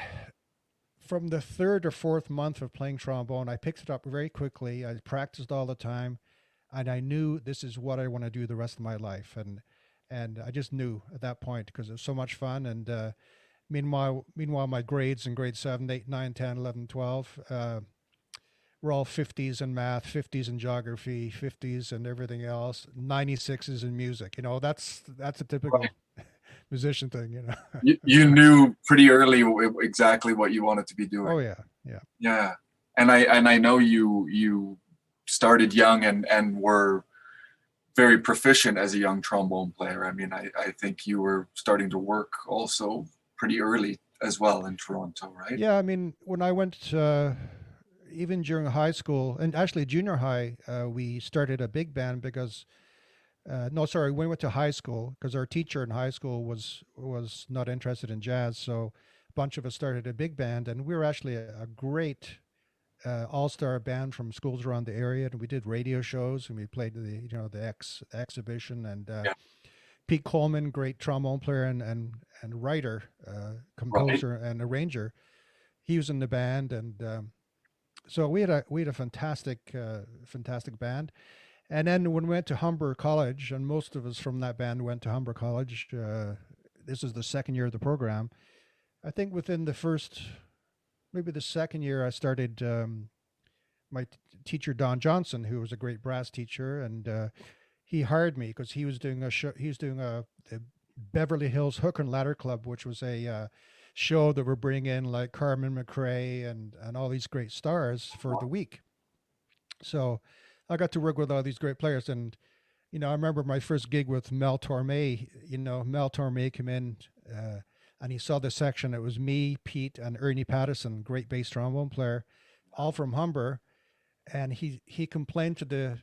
From the 3rd or 4th month of playing trombone, I picked it up very quickly. I practiced all the time. And I knew this is what I want to do the rest of my life. And I just knew at that point, because it was so much fun. And meanwhile, my grades in grade 7, 8, 9, 10, 11, 12 were all 50s in math, 50s in geography, 50s and everything else, 96s in music. That's a typical musician thing, You knew pretty early exactly what you wanted to be doing. Oh yeah. Yeah. And I know you started young and were very proficient as a young trombone player. I mean, I think you were starting to work also pretty early as well in Toronto, right? Yeah, I mean, when I went, even during high school and actually junior high, we started a big band because, no, sorry, we went to high school because our teacher in high school was not interested in jazz. So a bunch of us started a big band, and we were actually a great all-star band from schools around the area, and we did radio shows and we played the exhibition, and Yeah. Pete Coleman, great trombone player and writer, composer and arranger, he was in the band, and so we had a fantastic band. And then when we went to Humber College, and most of us from that band went to Humber College, this is the second year of the program. I think within maybe the second year, I started, my teacher, Don Johnson, who was a great brass teacher, and he hired me because he was doing a show. He was doing the Beverly Hills Hook and Ladder Club, which was a show that would bring in like Carmen McRae and all these great stars for the week. So I got to work with all these great players, and I remember my first gig with Mel Torme. Mel Torme came in, and he saw the section. It was me, Pete, and Ernie Patterson, great bass trombone player, all from Humber, and he complained to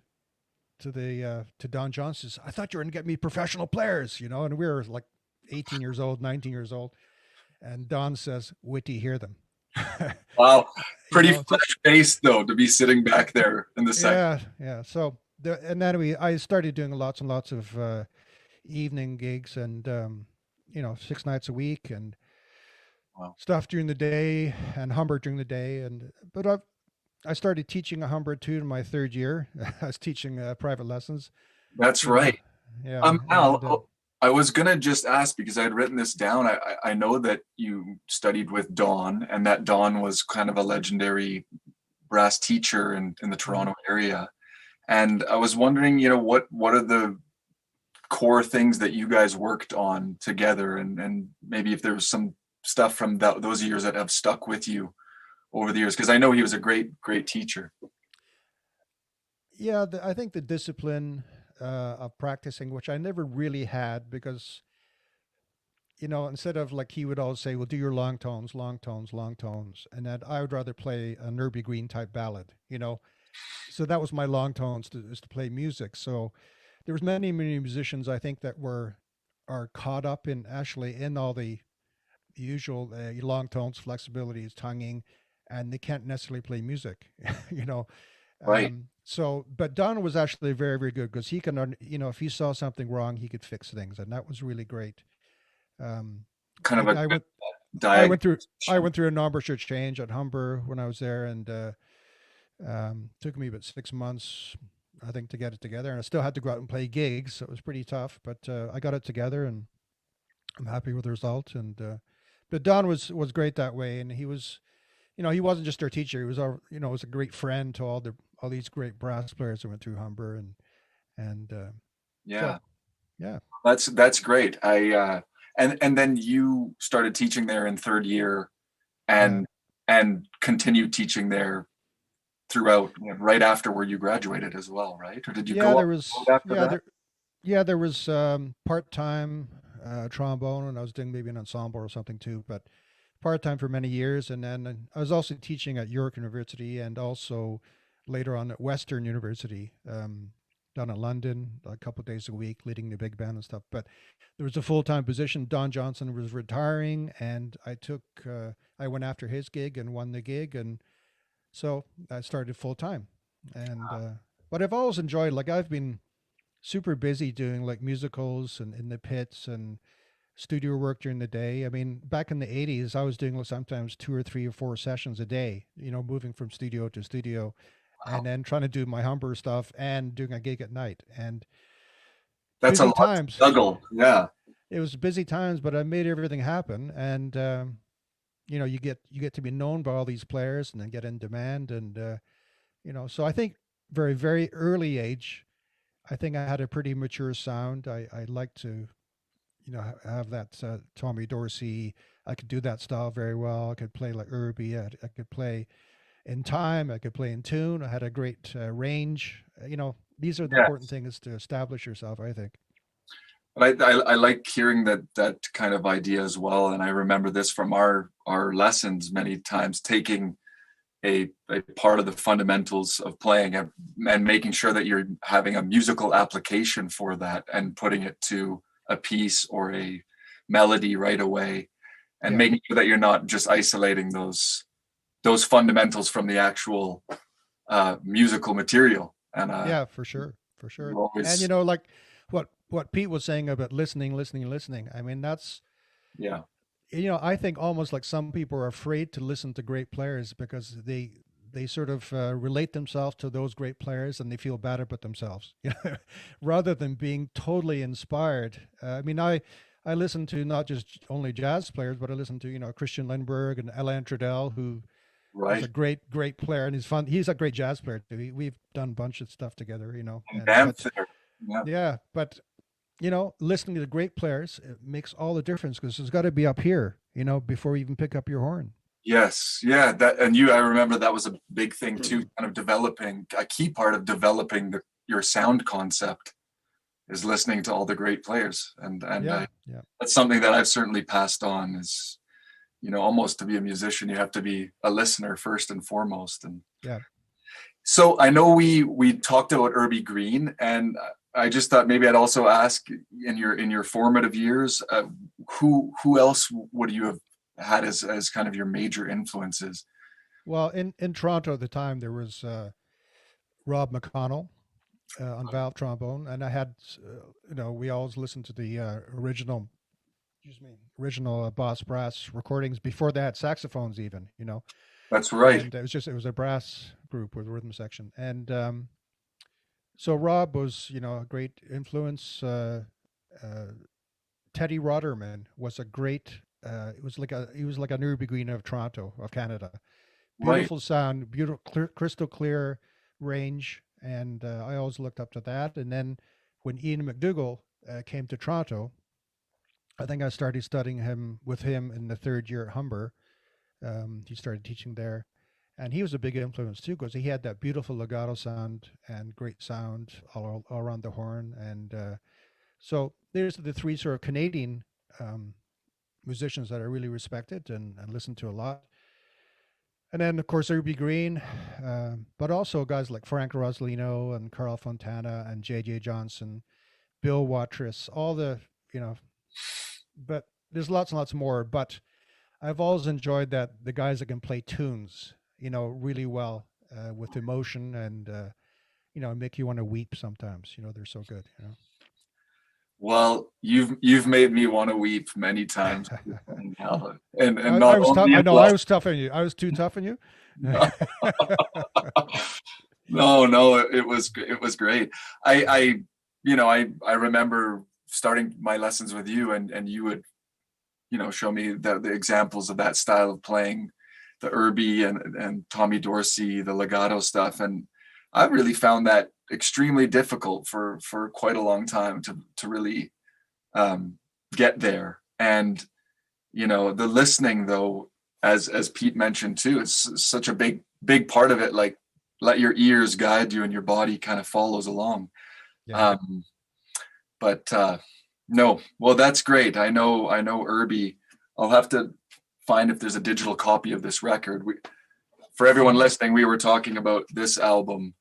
Don Johnson. I thought you were going to get me professional players, and we were like 18 years old, 19 years old. And Don says, "Wait till you hear them." Wow. Pretty fresh-faced though, to be sitting back there in the second. Yeah. So and then I started doing lots and lots of evening gigs, and 6 nights a week, and stuff during the day, and Humber during the day. But I started teaching a Humber Etude in my third year. I was teaching private lessons. That's right. Yeah. Al, I was gonna just ask, because I had written this down. I know that you studied with Don, and that Don was kind of a legendary brass teacher in the Toronto area. And I was wondering, what are the core things that you guys worked on together, and maybe if there was some stuff from those years that have stuck with you over the years, because I know he was a great teacher. Yeah, I think the discipline of practicing, which I never really had, because instead of like, he would always say, well, do your long tones, long tones, long tones, and that I would rather play a Nerby Green type ballad, so that was my long tones, is to play music. So there was many musicians, I think, that are caught up in all the usual long tones, flexibilities, tonguing, and they can't necessarily play music. Right. So, but Don was actually very, very good, because he can, if he saw something wrong, he could fix things, and that was really great. Kind of I went through an embouchure change at Humber when I was there, and took me about 6 months, I think, to get it together, and I still had to go out and play gigs, so it was pretty tough, but I got it together, and I'm happy with the result. And but Don was great that way, and he was, he wasn't just our teacher. He was our, was a great friend to all these great brass players that went through Humber, and yeah, so, yeah, that's great. And then you started teaching there in third year, and continued teaching there throughout, right after where you graduated as well, right? Or did you go after that? There was part-time trombone, and I was doing maybe an ensemble or something too, but part-time for many years. And then I was also teaching at York University, and also later on at Western University, down in London, a couple of days a week, leading the big band and stuff. But there was a full-time position. Don Johnson was retiring, and I went after his gig and won the gig, and so I started full-time. And but I've always enjoyed, like, I've been super busy doing like musicals and in the pits and studio work during the day. I mean, back in the 80s, I was doing sometimes 2 or 3 or 4 sessions a day, moving from studio to studio, and then trying to do my Humber stuff and doing a gig at night. And that's a lot to juggle. Yeah, it was busy times, but I made everything happen. And you get to be known by all these players, and then get in demand. And so I think very, very early age, I think I had a pretty mature sound. I like to, have that Tommy Dorsey. I could do that style very well. I could play like Irby. I could play in time. I could play in tune. I had a great range. These are the important things to establish yourself, I think. But I like hearing that kind of idea as well. And I remember this from our lessons many times, taking a part of the fundamentals of playing and making sure that you're having a musical application for that and putting it to a piece or a melody right away, and making sure that you're not just isolating those fundamentals from the actual musical material. And yeah, for sure. Always, and like what Pete was saying about listening. I mean, that's I think almost like some people are afraid to listen to great players because they sort of relate themselves to those great players and they feel bad about themselves, rather than being totally inspired. I mean, I listen to not just only jazz players, but I listen to Christian Lindbergh and Alain Trudel, who is a great player, and he's fun. He's a great jazz player too. We've done a bunch of stuff together, but listening to great players, it makes all the difference, because it's got to be up here, before you even pick up your horn. Yes. Yeah. I remember that was a big thing too, kind of developing, a key part of developing your sound concept is listening to all the great players. And that's something that I've certainly passed on is, almost to be a musician, you have to be a listener first and foremost. And so I know we talked about Irby Green, and I just thought maybe I'd also ask, in your formative years, who else would you have had as kind of your major influences? Well, in Toronto at the time, there was Rob McConnell on valve trombone, and I had we always listened to the original Boss Brass recordings before they had saxophones even. That's right. And it was a brass group with a rhythm section, and so Rob was, a great influence. Teddy Rotterman was a great. He was like an Irby Green of Toronto, of Canada. Beautiful sound, beautiful, crystal clear range, and I always looked up to that. And then when Ian McDougall came to Toronto, I think I started studying with him in the third year at Humber. He started teaching there. And he was a big influence too, because he had that beautiful legato sound and great sound all around the horn. And so there's the three sort of Canadian musicians that I really respected and listened to a lot. And then, of course, Irby Green, but also guys like Frank Roslino and Carl Fontana and J.J. Johnson, Bill Watrous, all the, but there's lots and lots more. But I've always enjoyed that the guys that can play tunes, really well with emotion and, make you want to weep sometimes. They're so good. Well, you've made me want to weep many times. and I was tough. I know I was tough on you. I was too tough on you. No, it was great. I remember starting my lessons with you, and you would, show me the examples of that style of playing, the Irby and Tommy Dorsey, the legato stuff. And I really found that extremely difficult for quite a long time to really get there. And, the listening though, as Pete mentioned too, it's such a big part of it. Like, let your ears guide you and your body kind of follows along. Yeah. No, well, that's great. I know Irby. I'll have to find if there's a digital copy of this record. For everyone listening, we were talking about this album,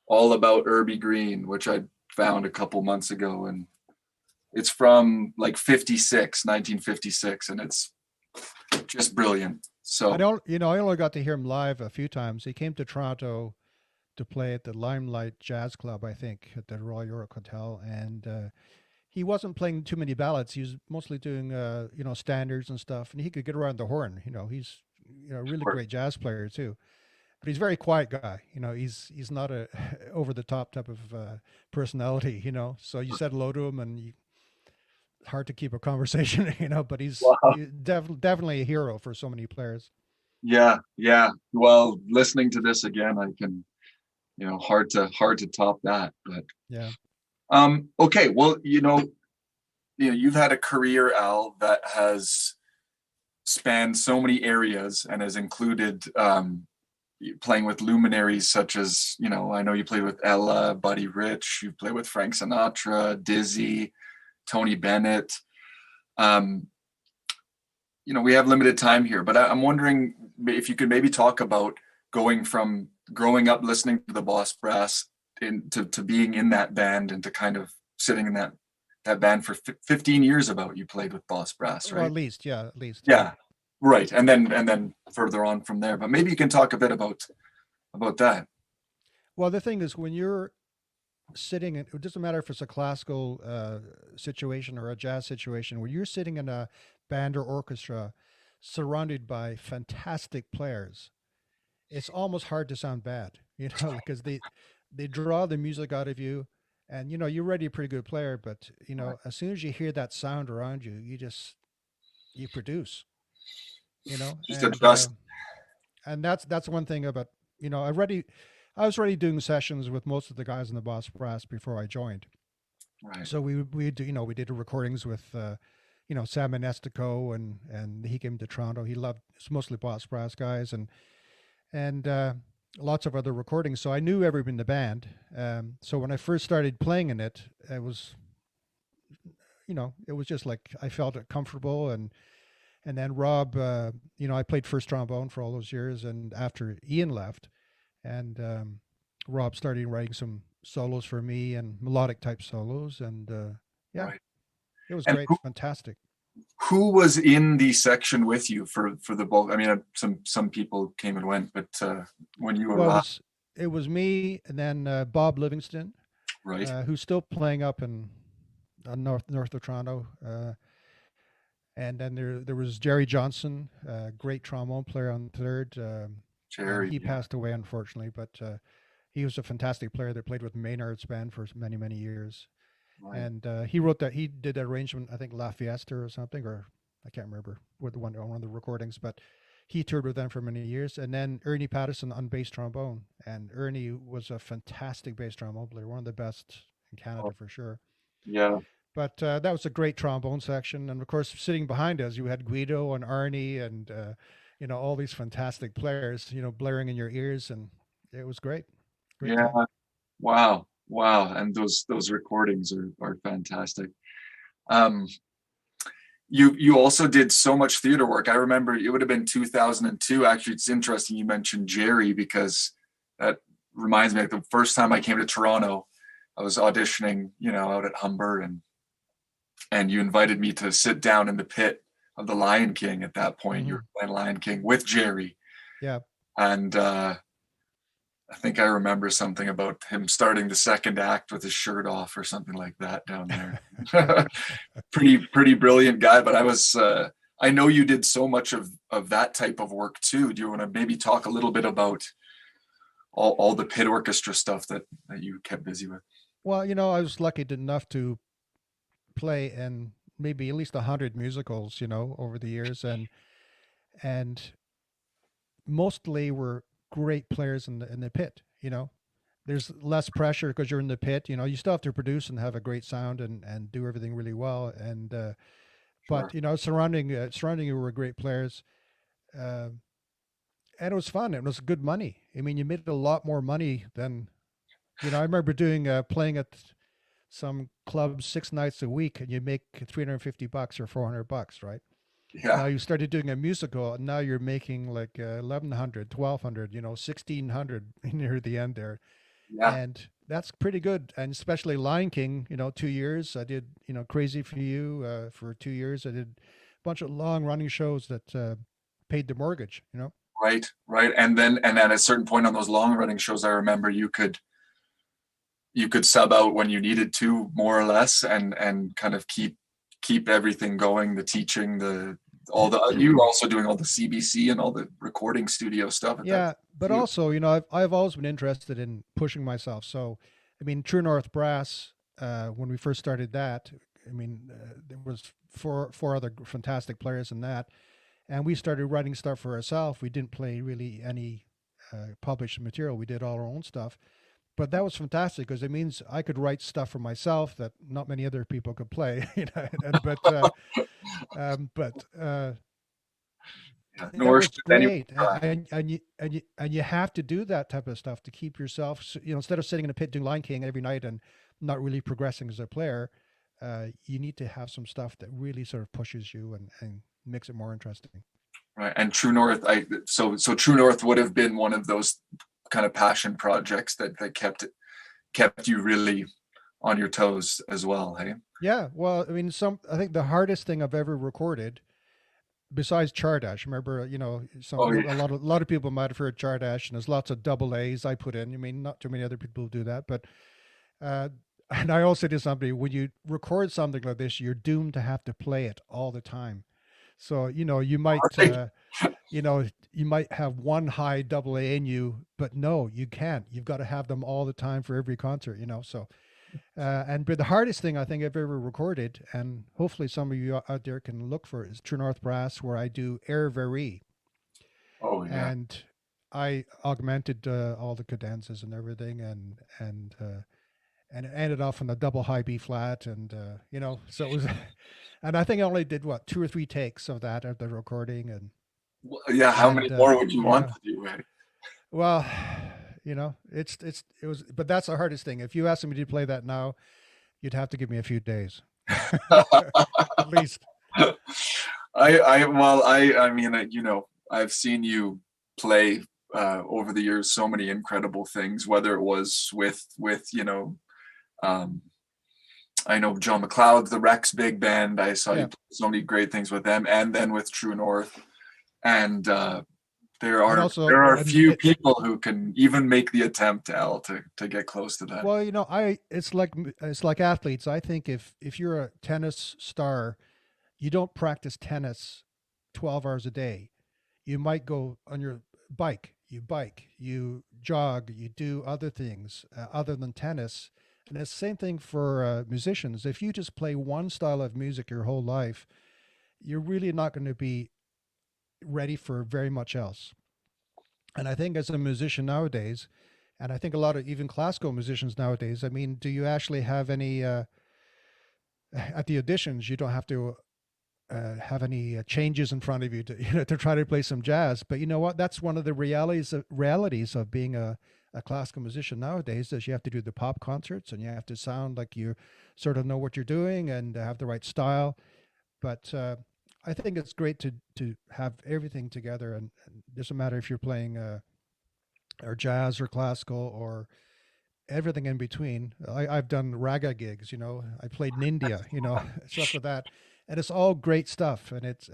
All About Irby Green, which I found a couple months ago, and it's from like 1956, and it's just brilliant. So I only got to hear him live a few times. He came to Toronto to play at the Limelight Jazz Club, I think, at the Royal York Hotel, and he wasn't playing too many ballads. He was mostly doing standards and stuff, and he could get around the horn. He's a really great jazz player too. But he's a very quiet guy. He's not a over the top type of personality. So you said hello to him, and hard to keep a conversation. But he's definitely a hero for so many players. Yeah. Well, listening to this again, I can, hard to top that. But yeah. Okay. Well, you've had a career, Al, that has spanned so many areas and has included playing with luminaries such as, I know you played with Ella, Buddy Rich, you played with Frank Sinatra, Dizzy, Tony Bennett. We have limited time here, but I'm wondering if you could maybe talk about going from growing up listening to the Boss Brass to being in that band and to kind of sitting in that band for 15 years. About you played with Boss Brass, right? Well, at least. Yeah, right. And then further on from there, but maybe you can talk a bit about that. Well, the thing is, when you're sitting in, it doesn't matter if it's a classical situation or a jazz situation, when you're sitting in a band or orchestra surrounded by fantastic players, it's almost hard to sound bad, because they draw the music out of you, and you're already a pretty good player, but as soon as you hear that sound around you, you produce, Just adjust. And that's one thing about, I was already doing sessions with most of the guys in the Boss Brass before I joined. Right. So we did the recordings with Sam Anestico, and he came to Toronto. It's mostly Boss Brass guys and lots of other recordings. So I knew everybody in the band. So when I first started playing in it, it was just like I felt it comfortable. And then Rob, I played first trombone for all those years, and after Ian left, and Rob started writing some solos for me and melodic type solos, and Right. It was And great, fantastic. Who was in the section with you for the bulk? I mean, some people came and went, but when you arrived, it was me, and then Bob Livingston, right, who's still playing up in north of Toronto, and then there was Jerry Johnson, great trombone player on third. Jerry, he passed away, unfortunately, but he was a fantastic player that played with Maynard's band for many, many years. right. And he did an arrangement, I think La Fiesta or something, or I can't remember with one of the recordings, but he toured with them for many years. And then Ernie Patterson on bass trombone. And Ernie was a fantastic bass trombone player, one of the best in Canada for sure. Yeah. But that was a great trombone section. And of course, sitting behind us, you had Guido and Arnie and, all these fantastic players, blaring in your ears. And it was great. Great Yeah. time. Wow. And those recordings are fantastic. You also did so much theater work. I remember it would have been 2002. Actually, it's interesting you mentioned Jerry, because that reminds me of the first time I came to Toronto. I was auditioning, out at Humber, and you invited me to sit down in the pit of the Lion King. At that point, you were playing Lion King with Jerry. Yeah. And I think I remember something about him starting the second act with his shirt off or something like that down there. pretty brilliant guy. But I know you did so much of that type of work too. Do you want to maybe talk a little bit about all the pit orchestra stuff that you kept busy with? Well, I was lucky enough to play in maybe at least 100 musicals, over the years, and mostly were great players in the pit. There's less pressure because you're in the pit. You still have to produce and have a great sound and do everything really well. And but surrounding you were great players, and it was fun. It was good money. I mean, you made a lot more money than I remember doing playing at some clubs 6 nights a week, and you make $350 or $400, right? Yeah. Now you started doing a musical, and now you're making like 1,100, 1,200, 1,600 near the end there. Yeah. And that's pretty good. And especially Lion King, 2 years. I did, Crazy for You for 2 years. I did a bunch of long running shows that paid the mortgage, Right. And then at a certain point on those long running shows, I remember you could sub out when you needed to, more or less, and kind of keep everything going, the teaching, you also doing all the CBC and all the recording studio stuff. But also, I've always been interested in pushing myself. So, I mean, True North Brass, when we first started that, there was four other fantastic players in that, and we started writing stuff for ourselves. We didn't play really any published material. We did all our own stuff. but that was fantastic because it means I could write stuff for myself that not many other people could play. Yeah. That Nor was should anyone great, try. and you have to do that type of stuff to keep yourself, instead of sitting in a pit doing Line King every night and not really progressing as a player. You need to have some stuff that really sort of pushes you and makes it more interesting. Right. And True North, so True North would have been one of those kind of passion projects that kept you really on your toes as well, hey? Yeah, well, I mean, I think the hardest thing I've ever recorded, besides Chardash, remember, a lot of people might have heard Chardash, and there's lots of double A's I put in. I mean, not too many other people do that, but and I also did something. When you record something like this, you're doomed to have to play it all the time. So you might you might have one high double A in you, but no, you can't. You've got to have them all the time for every concert. So. But the hardest thing I think I've ever recorded, and hopefully some of you out there can look for it, is True North Brass, where I do air varie. Oh yeah. And I augmented all the cadenzas and everything, and it ended off on a double high B flat, and so it was. And I think I only did 2 or 3 takes of that at the recording, and yeah. How many more would you want to do, right? Well, but that's the hardest thing. If you asked me to play that now, you'd have to give me a few days, at least. I mean, I've seen you play over the years so many incredible things, whether it was with I know John McLeod's the Rex Big Band. I saw you play so many great things with them, and then with True North, and there are few people who can even make the attempt, Al, to get close to that. Well, it's like athletes. I think if you're a tennis star, you don't practice tennis 12 hours a day. You might go on your bike, you jog, you do other things other than tennis. And it's the same thing for musicians. If you just play one style of music your whole life, you're really not going to be ready for very much else. And I think as a musician nowadays, and I think a lot of even classical musicians nowadays, I mean, do you actually have any at the auditions? You don't have to have any changes in front of you to try to play some jazz. But you know what? That's one of the realities of being a classical musician nowadays, is you have to do the pop concerts, and you have to sound like you sort of know what you're doing and have the right style. But I think it's great to have everything together, and it doesn't matter if you're playing or jazz or classical or everything in between. I've done raga gigs, I played in India, stuff like that, and it's all great stuff. And it's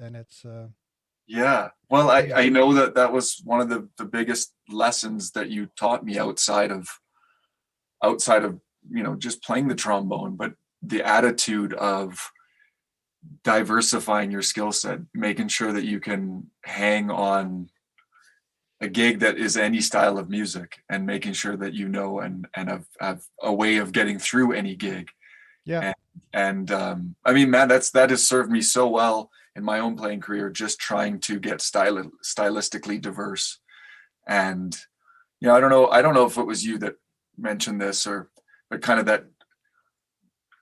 yeah. Well, I know that was one of the biggest lessons that you taught me outside of just playing the trombone, but the attitude of diversifying your skill set, making sure that you can hang on a gig that is any style of music, and making sure that and have a way of getting through any gig. Yeah. And I mean, man, that has served me so well in my own playing career, just trying to get stylistically diverse. And I don't know if it was you that mentioned this, but kind of that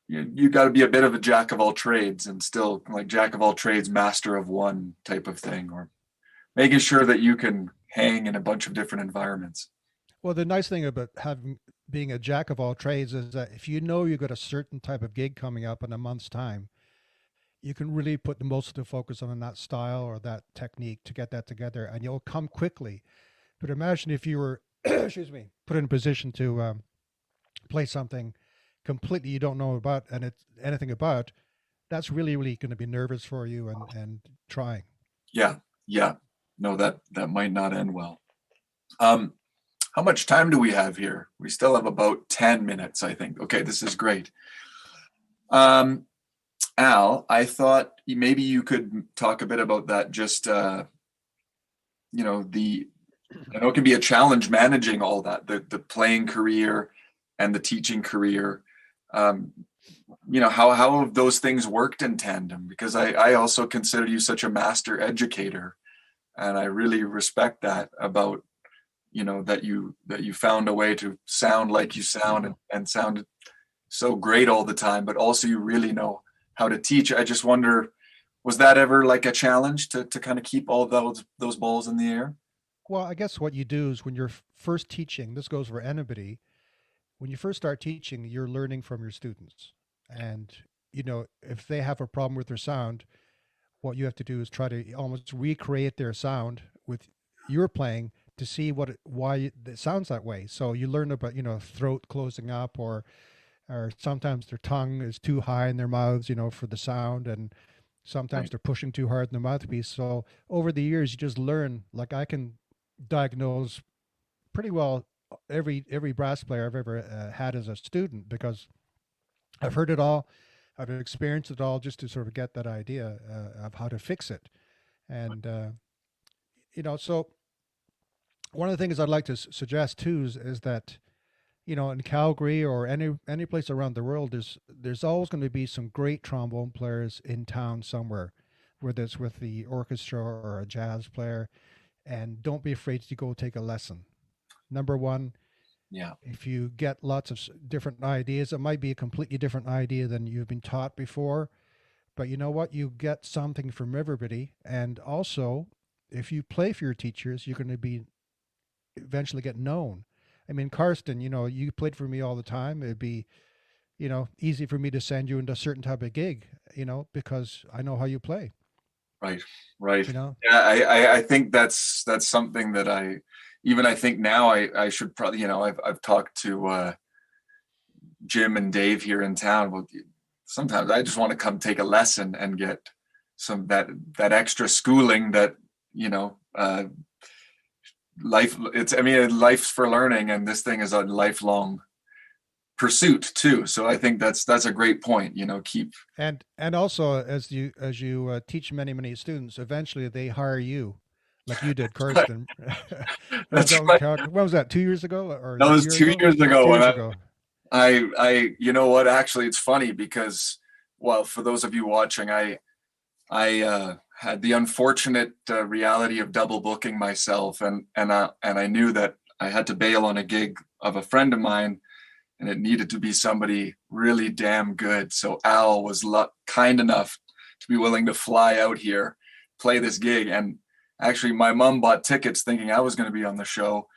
you got to be a bit of a jack of all trades, and still like jack of all trades, master of one type of thing, or making sure that you can hang in a bunch of different environments. Well, the nice thing about being a jack of all trades is that if you've got a certain type of gig coming up in a month's time, you can really put the most of the focus on that style or that technique to get that together, and you'll come quickly. But imagine if you were, excuse me, put in a position to play something completely you don't know about and it's anything about. That's really, really going to be nervous for you and trying. Yeah. No, that might not end well. How much time do we have here? We still have about 10 minutes, I think. Okay, this is great. Al, I thought maybe you could talk a bit about that. Just, I know it can be a challenge managing all that, the playing career and the teaching career. How have those things worked in tandem? Because I also consider you such a master educator, and I really respect that about that you found a way to sound like you sound and sound so great all the time, but also you really know how to teach. I just wonder, was that ever like a challenge to kind of keep all those balls in the air? Well, I guess what you do is when you're first teaching, this goes for anybody, when you first start teaching, you're learning from your students. And, if they have a problem with their sound, what you have to do is try to almost recreate their sound with your playing to see why it sounds that way. So you learn about, throat closing up, or sometimes their tongue is too high in their mouths, for the sound, and sometimes they're pushing too hard in the mouthpiece. So over the years, you just learn. Like, I can diagnose pretty well every brass player I've ever had as a student, because I've heard it all, I've experienced it all, just to sort of get that idea of how to fix it. And so one of the things I'd like to suggest too is that, in Calgary or any place around the world, there's always going to be some great trombone players in town somewhere, whether it's with the orchestra or a jazz player. And don't be afraid to go take a lesson. Number one, if you get lots of different ideas, it might be a completely different idea than you've been taught before, but you know what? You get something from everybody. And also, if you play for your teachers, you're going to be eventually get known. I mean, Carsten, you played for me all the time. It'd be, easy for me to send you into a certain type of gig, because I know how you play. Right. Yeah, I think that's something that I think now I should probably, I've talked to Jim and Dave here in town. Well, sometimes I just want to come take a lesson and get some that extra schooling that, life's for learning, and this thing is a lifelong pursuit too. So I think that's a great point. Keep and also as you teach many students, eventually they hire you, like you did, Carsten. That's right. When was that? 2 years ago, or that was 2 years ago? 2 years ago. I you know what? Actually, it's funny because, well, for those of you watching, I had the unfortunate reality of double booking myself, and I knew that I had to bail on a gig of a friend of mine, and it needed to be somebody really damn good. So Al was kind enough to be willing to fly out here, play this gig. And actually, my mom bought tickets thinking I was going to be on the show.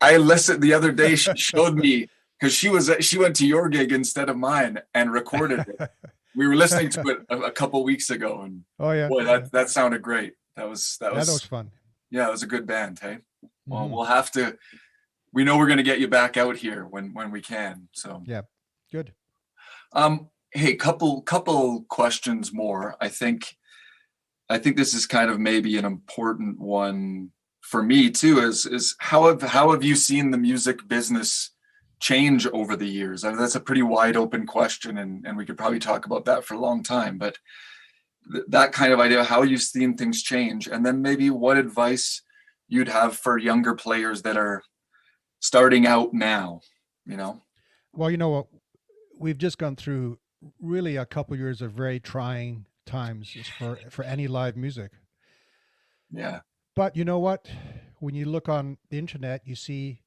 I listened the other day. She showed me, because she went to your gig instead of mine and recorded it. We were listening to it a couple weeks ago, and boy, that sounded great. That was fun. Yeah, it was a good band. Hey, well, we'll have to. We know we're going to get you back out here when we can. So yeah, good. Hey, couple questions more. I think this is kind of maybe an important one for me too. Is how have you seen the music business change over the years? I mean, that's a pretty wide open question, and we could probably talk about that for a long time. But that kind of idea, how you've seen things change, and then maybe what advice you'd have for younger players that are starting out now, Well, what, we've just gone through really a couple of years of very trying times for any live music. Yeah. But you know what? When you look on the internet, you see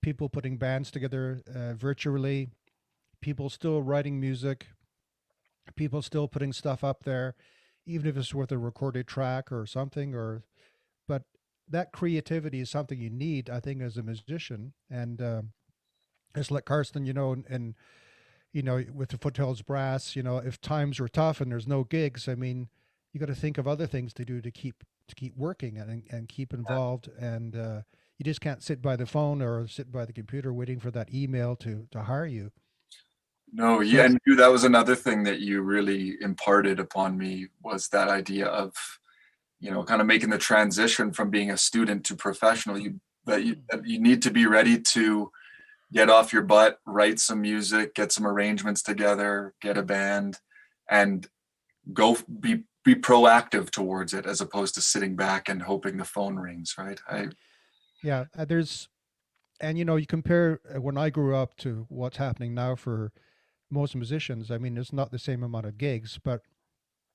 people putting bands together virtually, people still writing music, people still putting stuff up there, even if it's with a recorded track or something, but that creativity is something you need, I think, as a musician. And it's like Carsten, and with the Foothills Brass, if times were tough and there's no gigs, I mean, you got to think of other things to do to keep working and keep involved. And you just can't sit by the phone or sit by the computer waiting for that email to hire you. No, yeah, and that was another thing that you really imparted upon me, was that idea of, kind of making the transition from being a student to professional. That you need to be ready to get off your butt, write some music, get some arrangements together, get a band, and go be proactive towards it, as opposed to sitting back and hoping the phone rings, right? You compare when I grew up to what's happening now for most musicians. I mean, there's not the same amount of gigs, but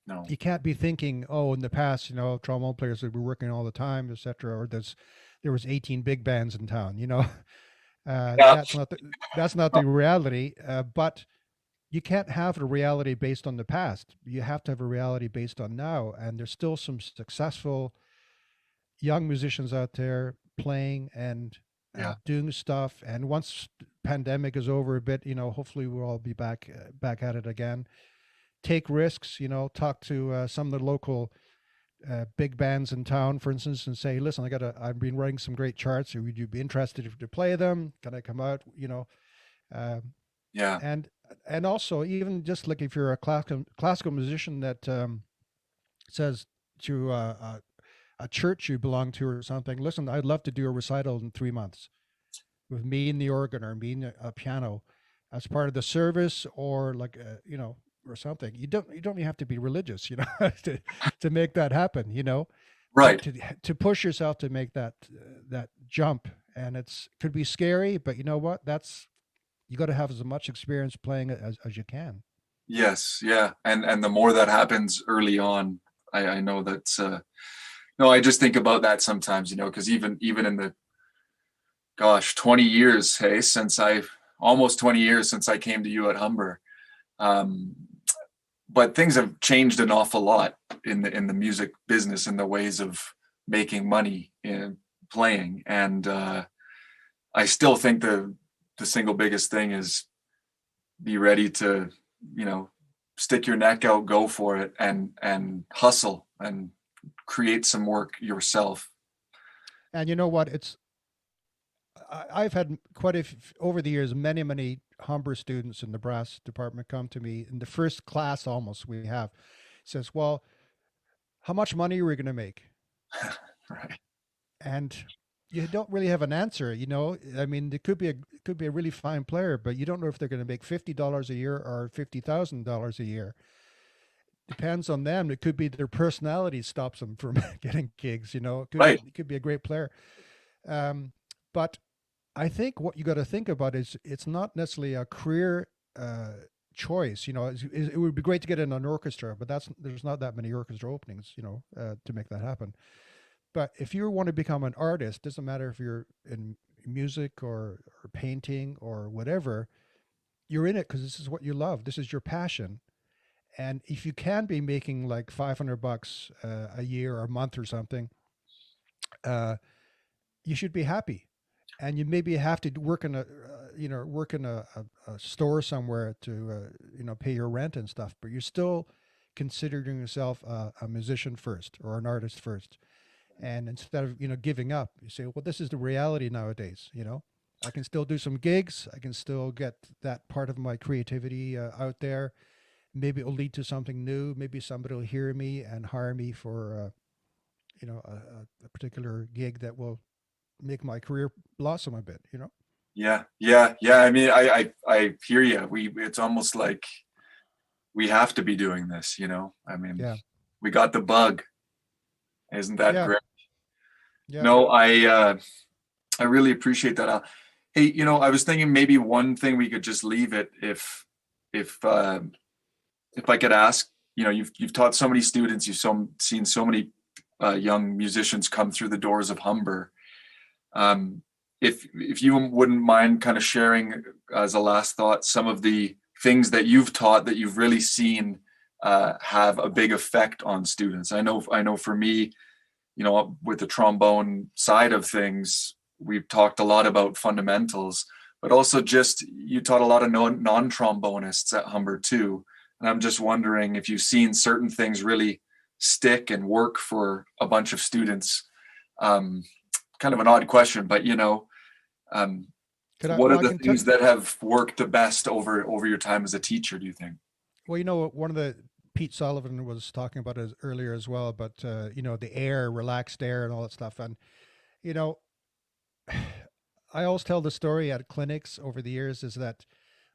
no, you can't be thinking, in the past, trombone players would be working all the time, etc., or there's there was 18 big bands in town, you know. Yeah. That's not the reality, but you can't have a reality based on the past. You have to have a reality based on now. And there's still some successful young musicians out there playing and Yeah. doing stuff. And once the pandemic is over a bit, you know, hopefully we'll all be back at it again. Take risks, you know, talk to some of the local big bands in town, for instance, and say, listen, I've been writing some great charts. Would you be interested to play them? Can I come out? You know, Yeah. and also even just like if you're a classical musician that says to a church you belong to or something, listen, I'd love to do a recital in 3 months with me and the organ or me and a piano as part of the service, or like you know, or something. You don't even have to be religious, you know, to make that happen, you know. Right. To push yourself to make that jump, and could be scary, but you know what? You got to have as much experience playing it as you can. Yes. Yeah. And the more that happens early on, I know that's no, I just think about that sometimes, you know, because even in the 20 years, hey, almost 20 years since I came to you at Humber. But things have changed an awful lot in the music business and the ways of making money in playing. And I still think the single biggest thing is be ready to, you know, stick your neck out, go for it, and hustle and create some work yourself. And you know what? I've had over the years, many Humber students in the brass department come to me in the first class almost we have, says, well, how much money are we going to make? Right. And you don't really have an answer, you know. I mean, it could be a really fine player, but you don't know if they're going to make $50 a year or $50,000 a year. Depends on them. It could be their personality stops them from getting gigs, you know. It could be a great player. But I think what you got to think about is it's not necessarily a career choice. You know, it would be great to get in an orchestra, but there's not that many orchestra openings, you know, to make that happen. But if you want to become an artist, doesn't matter if you're in music or painting or whatever, you're in it because this is what you love. This is your passion. And if you can be making like $500 a year or a month or something, you should be happy. And you maybe have to work in a store somewhere to pay your rent and stuff. But you're still considering yourself a musician first or an artist first. And instead of giving up, you say, well, this is the reality nowadays. You know, I can still do some gigs. I can still get that part of my creativity out there. Maybe it'll lead to something new. Maybe somebody will hear me and hire me for a particular gig that will make my career blossom a bit, you know? Yeah. I mean, I hear you. It's almost like we have to be doing this, you know? I mean, we got the bug. Isn't that great? Yeah. No, I really appreciate that. Hey, you know, I was thinking maybe one thing we could just leave it if I could ask, you know, you've taught so many students, you've seen so many young musicians come through the doors of Humber. If you wouldn't mind kind of sharing as a last thought some of the things that you've taught that you've really seen have a big effect on students. I know for me, you know, with the trombone side of things, we've talked a lot about fundamentals, but also just you taught a lot of non-trombonists at Humber too. And I'm just wondering if you've seen certain things really stick and work for a bunch of students. Kind of an odd question, but you know, what are the things that have worked the best over your time as a teacher, do you think? Well, you know, one of the Pete Sullivan was talking about it earlier as well, but the air, relaxed air and all that stuff. And, you know, I always tell the story at clinics over the years is that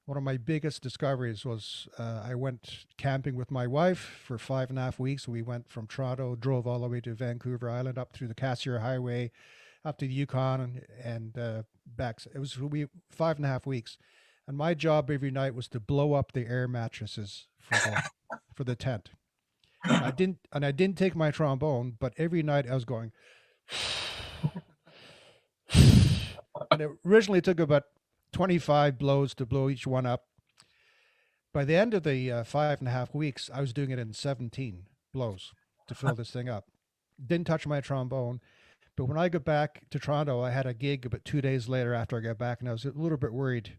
one of my biggest discoveries was I went camping with my wife for 5.5 weeks. We went from Toronto, drove all the way to Vancouver Island, up through the Cassiar Highway, up to the Yukon and back. It was 5.5 weeks. And my job every night was to blow up the air mattresses for the tent. And I didn't take my trombone, but every night I was going And it originally took about 25 blows to blow each one up. By the end of the 5.5 weeks, I was doing it in 17 blows to fill this thing up. Didn't touch my trombone. But when I got back to Toronto, I had a gig about 2 days later after I got back, and I was a little bit worried.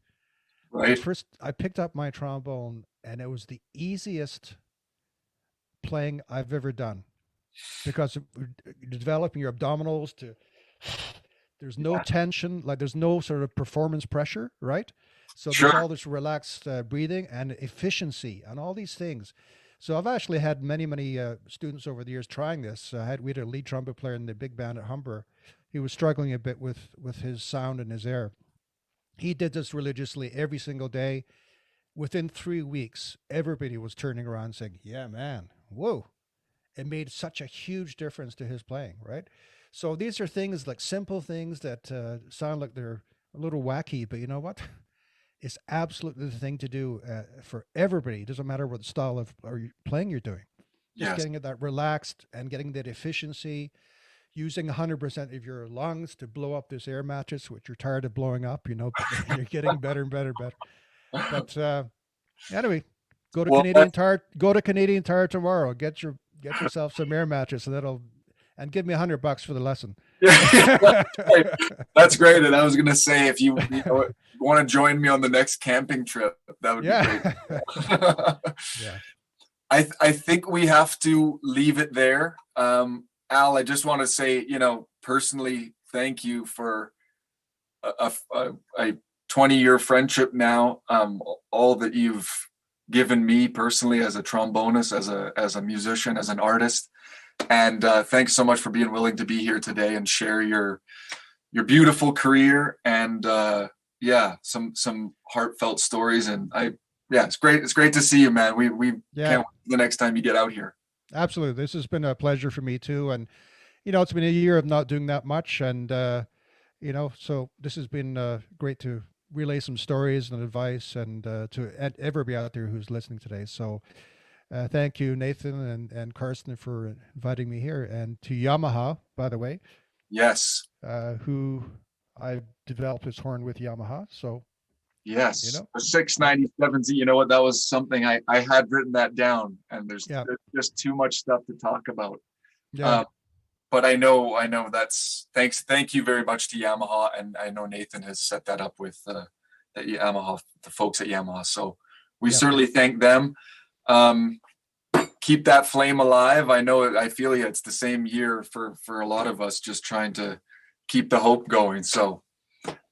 Right. First, I picked up my trombone, and it was the easiest playing I've ever done because developing your abdominals to there's no tension, like there's no sort of performance pressure, right? So Sure. there's all this relaxed breathing and efficiency and all these things. So I've actually had many students over the years trying this. We had a lead trumpet player in the big band at Humber. He was struggling a bit with his sound and his air. He did this religiously every single day. Within 3 weeks, everybody was turning around saying, "Yeah, man, whoa." It made such a huge difference to his playing, right? So these are things like simple things that sound like they're a little wacky, but you know what? It's absolutely the thing to do for everybody. It doesn't matter what style of playing you're doing. Just Yes. getting it that relaxed and getting that efficiency, using 100% of your lungs to blow up this air mattress, which you're tired of blowing up, but you're getting better and better and better. But anyway, go to Well, Canadian Tire. Go to Canadian Tire tomorrow. Get yourself some air mattress, and give me $100 for the lesson. That's great. And I was gonna say, if you want to join me on the next camping trip, that would be great. Yeah. I think we have to leave it there. Al, I just want to say, personally, thank you for a 20-year friendship now. All that you've given me personally as a trombonist, as a musician, as an artist. And thanks so much for being willing to be here today and share your beautiful career and some heartfelt stories. And it's great. It's great to see you, man. We can't wait the next time you get out here. Absolutely. This has been a pleasure for me too. And, it's been a year of not doing that much. And, so this has been great to relay some stories and advice and to everybody out there who's listening today. So thank you, Nathan and Carsten, for inviting me here, and to Yamaha, by the way. Yes. Who I developed his horn with Yamaha. So yes, the 697Z. You know what? That was something I had written that down, and there's just too much stuff to talk about. Yeah. But I know that's thank you very much to Yamaha, and I know Nathan has set that up with the folks at Yamaha. So we certainly thank them. Keep that flame alive. I feel it's the same year for a lot of us, just trying to keep the hope going. So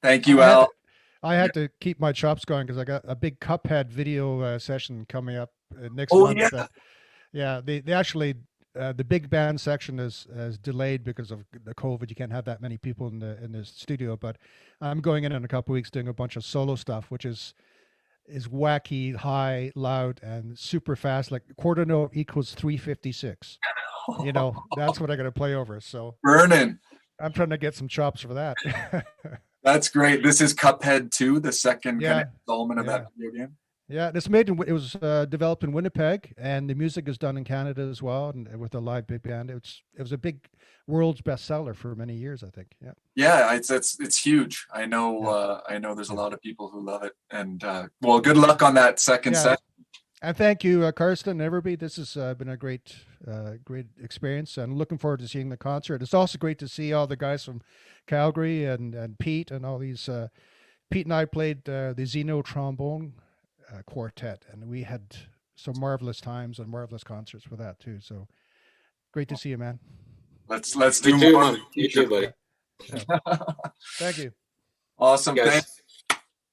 thank you, Al. I had to keep my chops going because I got a big Cuphead video session coming up next month. They actually the big band section is delayed because of the COVID. You can't have that many people in the studio, but I'm going in a couple of weeks doing a bunch of solo stuff, which is wacky, high, loud, and super fast. Like quarter note equals 356. That's what I got to play over. So burning. I'm trying to get some chops for that. That's great. This is Cuphead 2, the second kind of installment of that video game. Yeah, it was developed in Winnipeg, and the music is done in Canada as well, and with a live big band. It was a big world's bestseller for many years, I think. Yeah. Yeah, it's huge. I know there's a lot of people who love it, and good luck on that second set. And thank you, Carsten and everybody. This has been a great experience, and looking forward to seeing the concert. It's also great to see all the guys from Calgary and Pete and all these. Pete and I played the Xeno Trombone Quartet, and we had some marvelous times and marvelous concerts with that too. So great to see you, man. Let's do more. You too, buddy. Thank you. Awesome.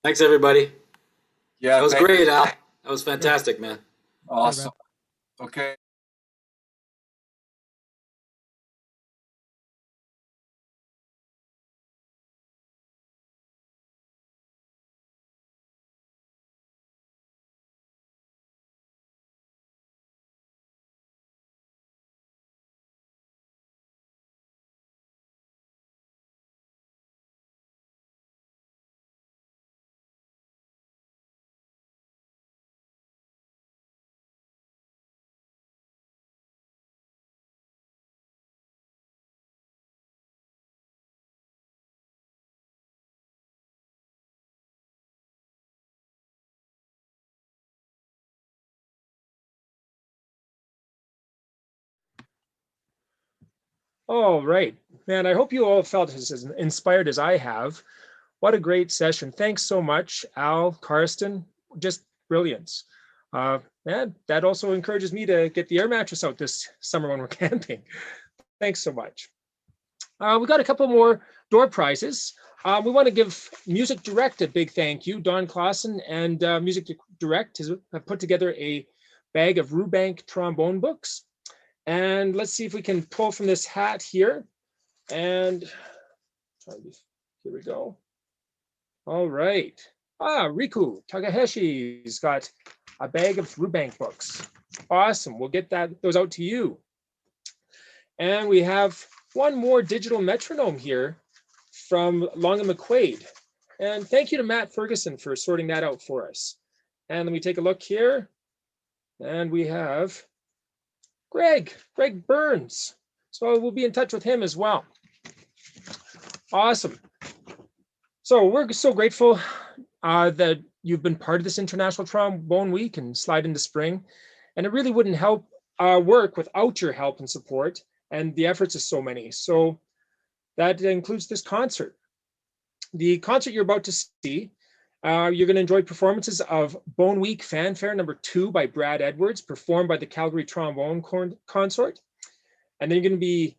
Thanks, everybody. Yeah, that was great, Al. That was fantastic, man. Awesome. Okay. All right, man, I hope you all felt as inspired as I have. What a great session. Thanks so much, Al, Carsten, just brilliance. And that also encourages me to get the air mattress out this summer when we're camping. Thanks so much. We got a couple more door prizes. We want to give Music Direct a big thank you. Don Clausen and Music Direct have put together a bag of Rubeling trombone books. And let's see if we can pull from this hat here. And here we go. All right. Riku Takaheshi's got a bag of Rubeling books. Awesome. We'll get those out to you. And we have one more digital metronome here from Long and McQuaid. And thank you to Matt Ferguson for sorting that out for us. And let me take a look here. And we have Greg Burns. So we'll be in touch with him as well. Awesome. So we're so grateful that you've been part of this International Trombone Week and Slide into Spring. And it really wouldn't help our work without your help and support and the efforts of so many. So that includes this concert. The concert you're about to see, you're going to enjoy performances of Boneweek Fanfare No. 2 by Brad Edwards, performed by the Calgary Trombone Consort. And then you're going to be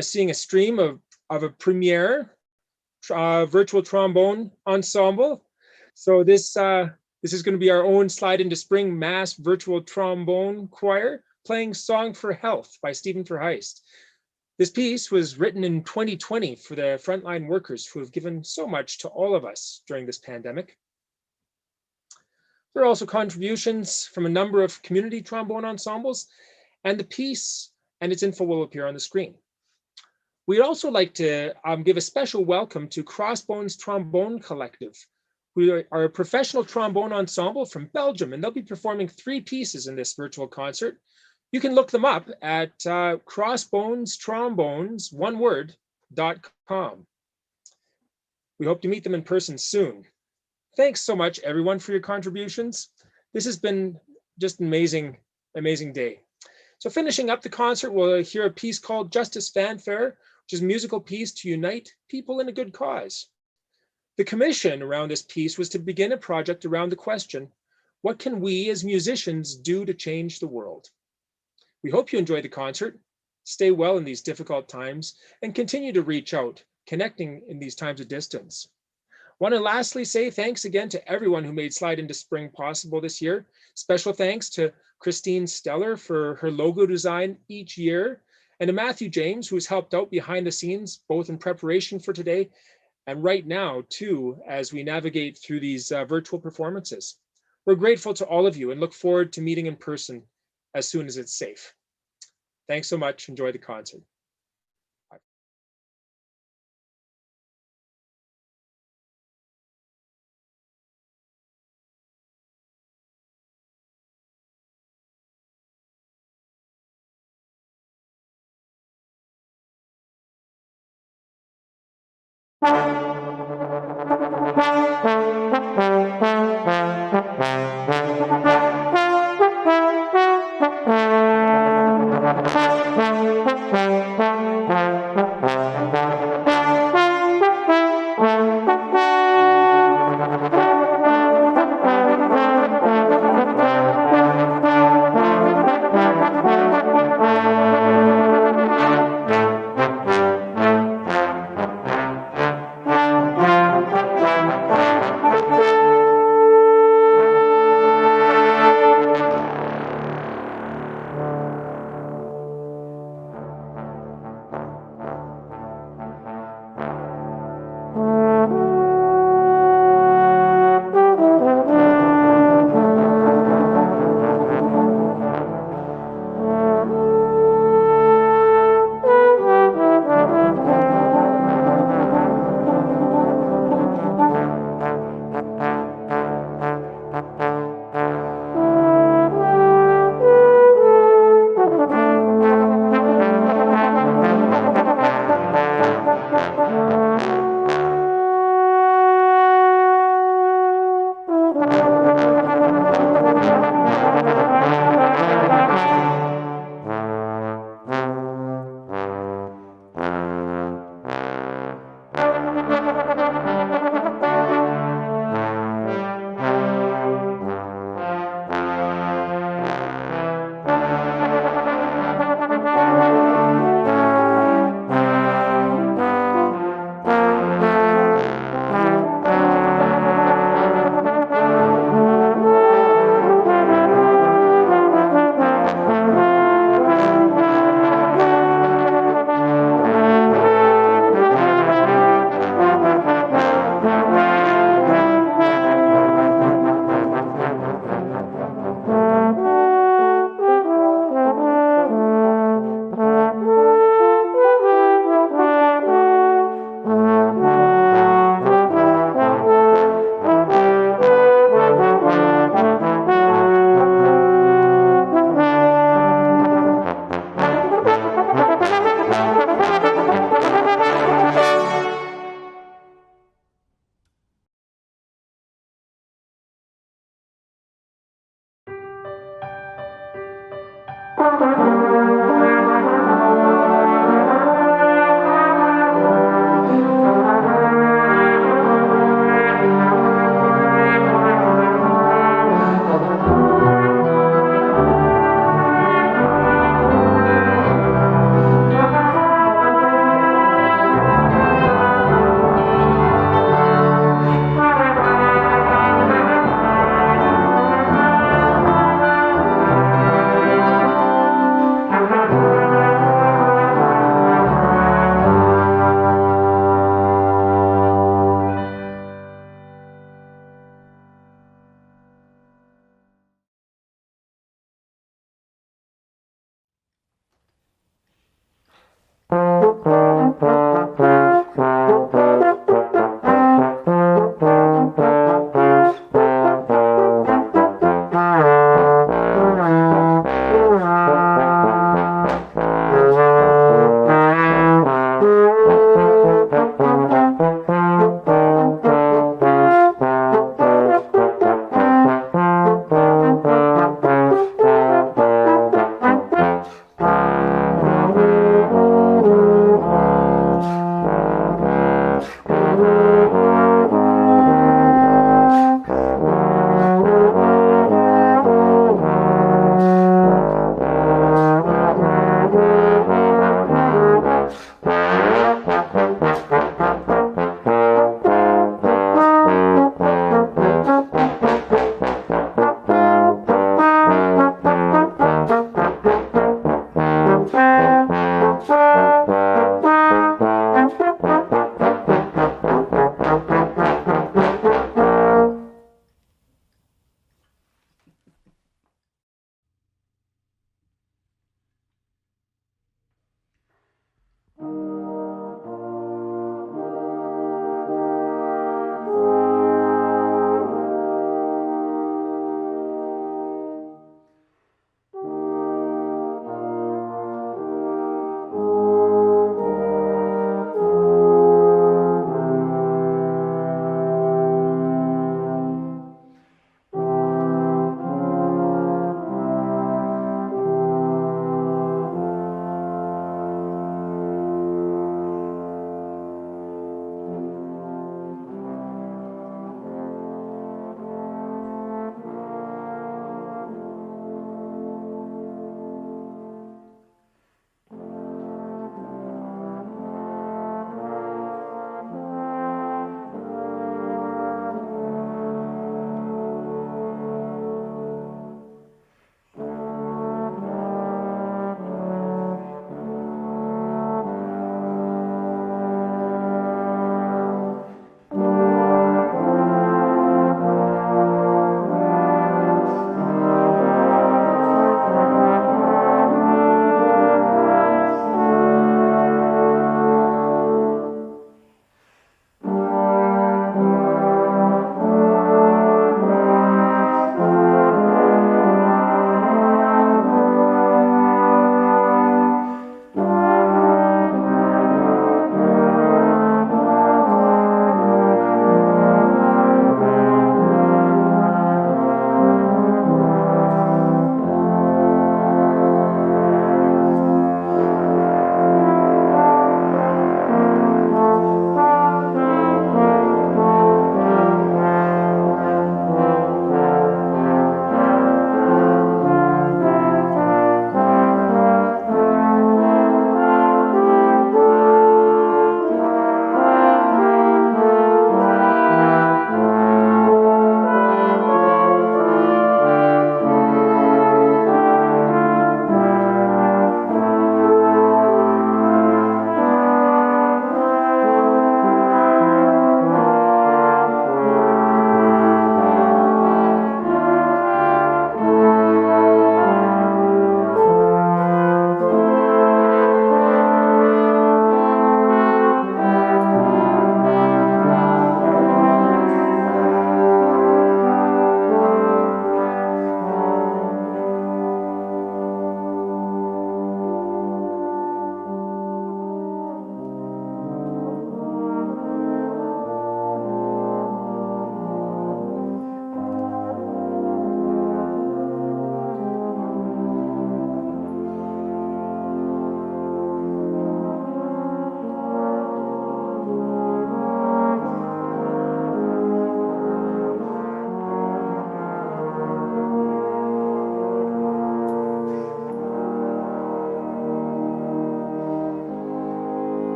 seeing a stream of a premiere virtual trombone ensemble. So this is going to be our own Slide into Spring mass virtual trombone choir playing Song for Health by Stephen Verheist. This piece was written in 2020 for the frontline workers who have given so much to all of us during this pandemic. There are also contributions from a number of community trombone ensembles, and the piece and its info will appear on the screen. We'd also like to give a special welcome to Crossbones Trombones Collective, who are a professional trombone ensemble from Belgium, and they'll be performing 3 pieces in this virtual concert. You can look them up at crossbonestrombones.com. We hope to meet them in person soon. Thanks so much, everyone, for your contributions. This has been just an amazing day. So finishing up the concert, we'll hear a piece called Justice Fanfare, which is a musical piece to unite people in a good cause. The commission around this piece was to begin a project around the question, what can we as musicians do to change the world? We hope you enjoy the concert, stay well in these difficult times, and continue to reach out, connecting in these times of distance. I want to lastly say thanks again to everyone who made Slide into Spring possible this year. Special thanks to Christine Steller for her logo design each year, and to Matthew James, who's helped out behind the scenes, both in preparation for today and right now too, as we navigate through these virtual performances. We're grateful to all of you and look forward to meeting in person as soon as it's safe. Thanks so much. Enjoy the concert. Bye.